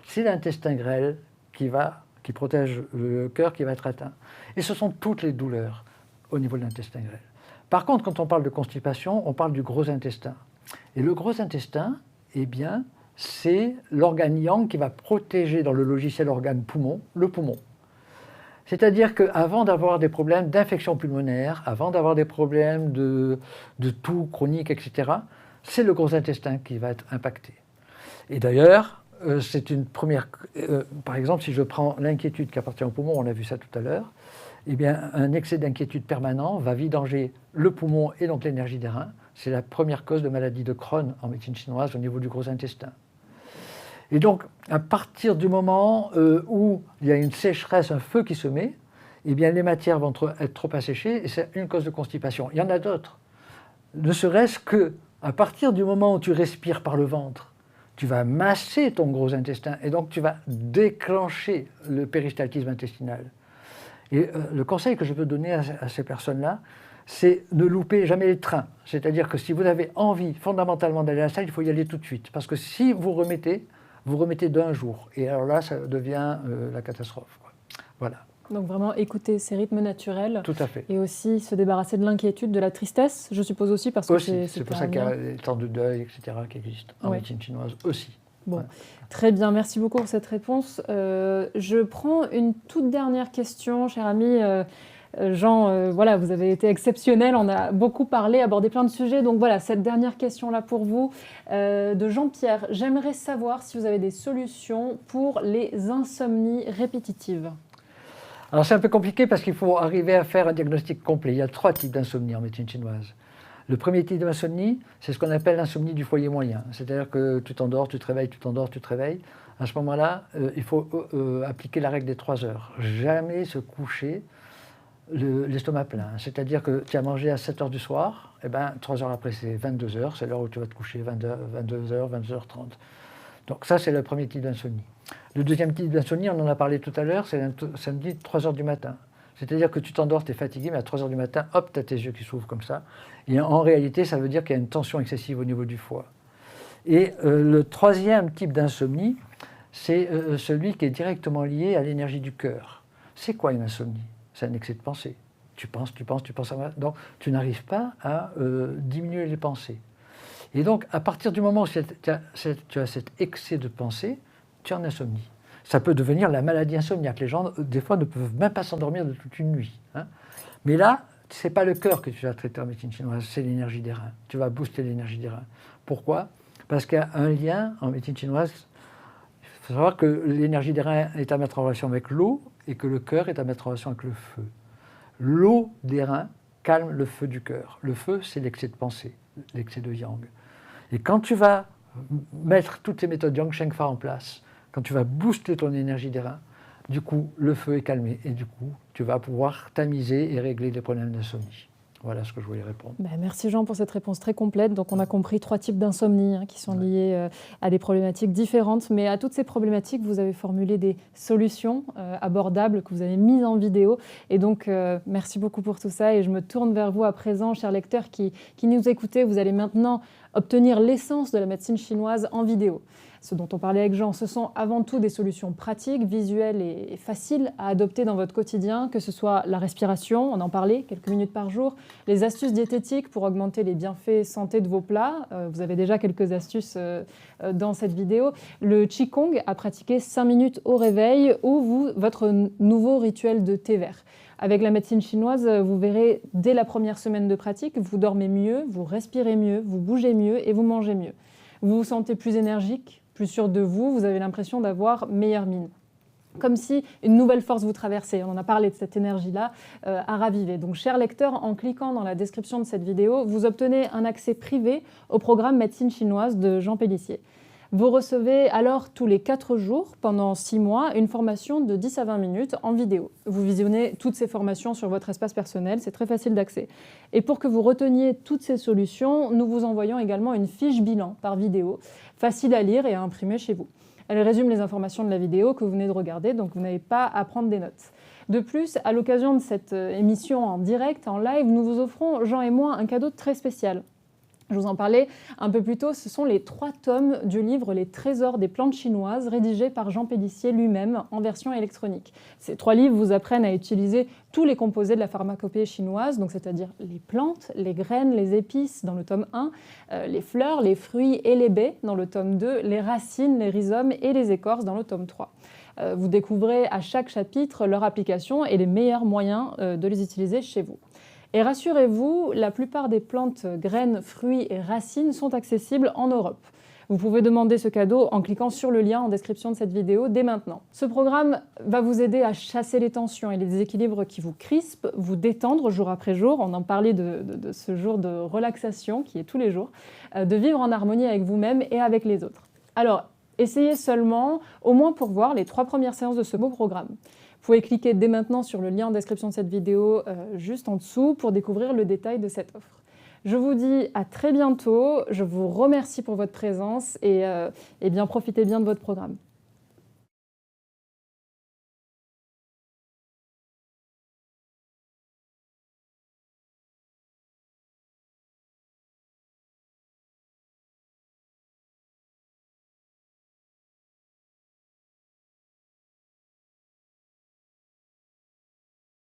c'est l'intestin grêle qui protège le cœur qui va être atteint. Et ce sont toutes les douleurs au niveau de l'intestin grêle. Par contre, quand on parle de constipation, on parle du gros intestin. Et le gros intestin, eh bien, c'est l'organe yang qui va protéger dans le logiciel organe poumon, le poumon. C'est-à-dire qu'avant d'avoir des problèmes d'infection pulmonaire, avant d'avoir des problèmes de toux chronique, etc., c'est le gros intestin qui va être impacté. Et d'ailleurs, c'est une première... par exemple, si je prends l'inquiétude qui appartient au poumon, on a vu ça tout à l'heure, eh bien, un excès d'inquiétude permanent va vidanger le poumon et donc l'énergie des reins. C'est la première cause de maladie de Crohn en médecine chinoise au niveau du gros intestin. Et donc, à partir du moment où il y a une sécheresse, un feu qui se met, eh bien, les matières vont être trop asséchées et c'est une cause de constipation. Il y en a d'autres. Ne serait-ce qu'à partir du moment où tu respires par le ventre, tu vas masser ton gros intestin et donc tu vas déclencher le péristaltisme intestinal. Et le conseil que je peux donner à ces personnes-là, c'est ne louper jamais les trains. C'est-à-dire que si vous avez envie fondamentalement d'aller à la salle, il faut y aller tout de suite. Parce que si vous remettez d'un jour. Et alors là, ça devient la catastrophe, quoi. Voilà. Donc vraiment écouter ces rythmes naturels. Tout à fait. Et aussi se débarrasser de l'inquiétude, de la tristesse, je suppose aussi, parce que c'est pour ça qu'il y a les temps de deuil, etc., qui existent en médecine chinoise aussi. Bon, ouais. Très bien, merci beaucoup pour cette réponse. Je prends une toute dernière question, cher ami. Jean, voilà, vous avez été exceptionnel, on a beaucoup parlé, abordé plein de sujets. Donc voilà, cette dernière question-là pour vous, de Jean-Pierre. J'aimerais savoir si vous avez des solutions pour les insomnies répétitives. Alors c'est un peu compliqué parce qu'il faut arriver à faire un diagnostic complet. Il y a 3 types d'insomnie en médecine chinoise. Le premier type d'insomnie, c'est ce qu'on appelle l'insomnie du foyer moyen. C'est-à-dire que tu t'endors, tu te réveilles, tu t'endors, tu te réveilles. À ce moment-là, il faut appliquer la règle des 3 heures. Jamais se coucher l'estomac plein. C'est-à-dire que tu as mangé à 7 h du soir, et ben 3 heures après c'est 22 h, c'est l'heure où tu vas te coucher, 22 h, 22h30. Donc ça c'est le premier type d'insomnie. Le deuxième type d'insomnie, on en a parlé tout à l'heure, c'est l'insomnie de 3 h du matin. C'est-à-dire que tu t'endors, tu es fatigué, mais à 3 heures du matin, hop, tu as tes yeux qui s'ouvrent comme ça. Et en réalité, ça veut dire qu'il y a une tension excessive au niveau du foie. Et le troisième type d'insomnie, c'est celui qui est directement lié à l'énergie du cœur. C'est quoi une insomnie? C'est un excès de pensée. Tu penses, donc tu n'arrives pas à diminuer les pensées. Et donc, à partir du moment où tu as cet excès de pensée, tu es en insomnie. Ça peut devenir la maladie insomniaque. Les gens, des fois, ne peuvent même pas s'endormir de toute une nuit. Hein. Mais là, ce n'est pas le cœur que tu vas traiter en médecine chinoise, c'est l'énergie des reins. Tu vas booster l'énergie des reins. Pourquoi? Parce qu'il y a un lien en médecine chinoise. Il faut savoir que l'énergie des reins est à mettre en relation avec l'eau et que le cœur est à mettre en relation avec le feu. L'eau des reins calme le feu du cœur. Le feu, c'est l'excès de pensée, l'excès de yang. Et quand tu vas mettre toutes ces méthodes Yang Sheng Fa en place, quand tu vas booster ton énergie des reins, du coup, le feu est calmé et du coup, tu vas pouvoir tamiser et régler les problèmes d'insomnie. Voilà ce que je voulais répondre. Merci Jean pour cette réponse très complète. Donc on a compris 3 types d'insomnie qui sont liés à des problématiques différentes. Mais à toutes ces problématiques, vous avez formulé des solutions abordables que vous avez mises en vidéo. Et donc merci beaucoup pour tout ça. Et je me tourne vers vous à présent, chers lecteurs qui nous écoutez. Vous allez maintenant obtenir l'essence de la médecine chinoise en vidéo. Ce dont on parlait avec Jean, ce sont avant tout des solutions pratiques, visuelles et faciles à adopter dans votre quotidien, que ce soit la respiration, on en parlait, quelques minutes par jour, les astuces diététiques pour augmenter les bienfaits santé de vos plats, vous avez déjà quelques astuces dans cette vidéo, le Qigong à pratiquer 5 minutes au réveil ou votre nouveau rituel de thé vert. Avec la médecine chinoise, vous verrez dès la première semaine de pratique, vous dormez mieux, vous respirez mieux, vous bougez mieux et vous mangez mieux. Vous vous sentez plus énergique, plus sûr de vous, vous avez l'impression d'avoir meilleure mine. Comme si une nouvelle force vous traversait. On en a parlé de cette énergie-là à raviver. Donc, chers lecteurs, en cliquant dans la description de cette vidéo, vous obtenez un accès privé au programme Médecine chinoise de Jean Pélissier. Vous recevez alors tous les 4 jours, pendant 6 mois, une formation de 10 à 20 minutes en vidéo. Vous visionnez toutes ces formations sur votre espace personnel, c'est très facile d'accès. Et pour que vous reteniez toutes ces solutions, nous vous envoyons également une fiche bilan par vidéo, facile à lire et à imprimer chez vous. Elle résume les informations de la vidéo que vous venez de regarder, donc vous n'avez pas à prendre des notes. De plus, à l'occasion de cette émission en direct, en live, nous vous offrons, Jean et moi, un cadeau très spécial. Je vous en parlais un peu plus tôt, ce sont les 3 tomes du livre « Les trésors des plantes chinoises » rédigé par Jean Pélissier lui-même en version électronique. Ces 3 livres vous apprennent à utiliser tous les composés de la pharmacopée chinoise, donc c'est-à-dire les plantes, les graines, les épices dans le tome 1, les fleurs, les fruits et les baies dans le tome 2, les racines, les rhizomes et les écorces dans le tome 3. Vous découvrez à chaque chapitre leur application et les meilleurs moyens de les utiliser chez vous. Et rassurez-vous, la plupart des plantes, graines, fruits et racines sont accessibles en Europe. Vous pouvez demander ce cadeau en cliquant sur le lien en description de cette vidéo dès maintenant. Ce programme va vous aider à chasser les tensions et les déséquilibres qui vous crispent, vous détendre jour après jour, on en parlait de ce jour de relaxation qui est tous les jours, de vivre en harmonie avec vous-même et avec les autres. Alors, essayez seulement, au moins pour voir les 3 premières séances de ce beau programme. Vous pouvez cliquer dès maintenant sur le lien en description de cette vidéo juste en dessous pour découvrir le détail de cette offre. Je vous dis à très bientôt, je vous remercie pour votre présence et bien profitez bien de votre programme.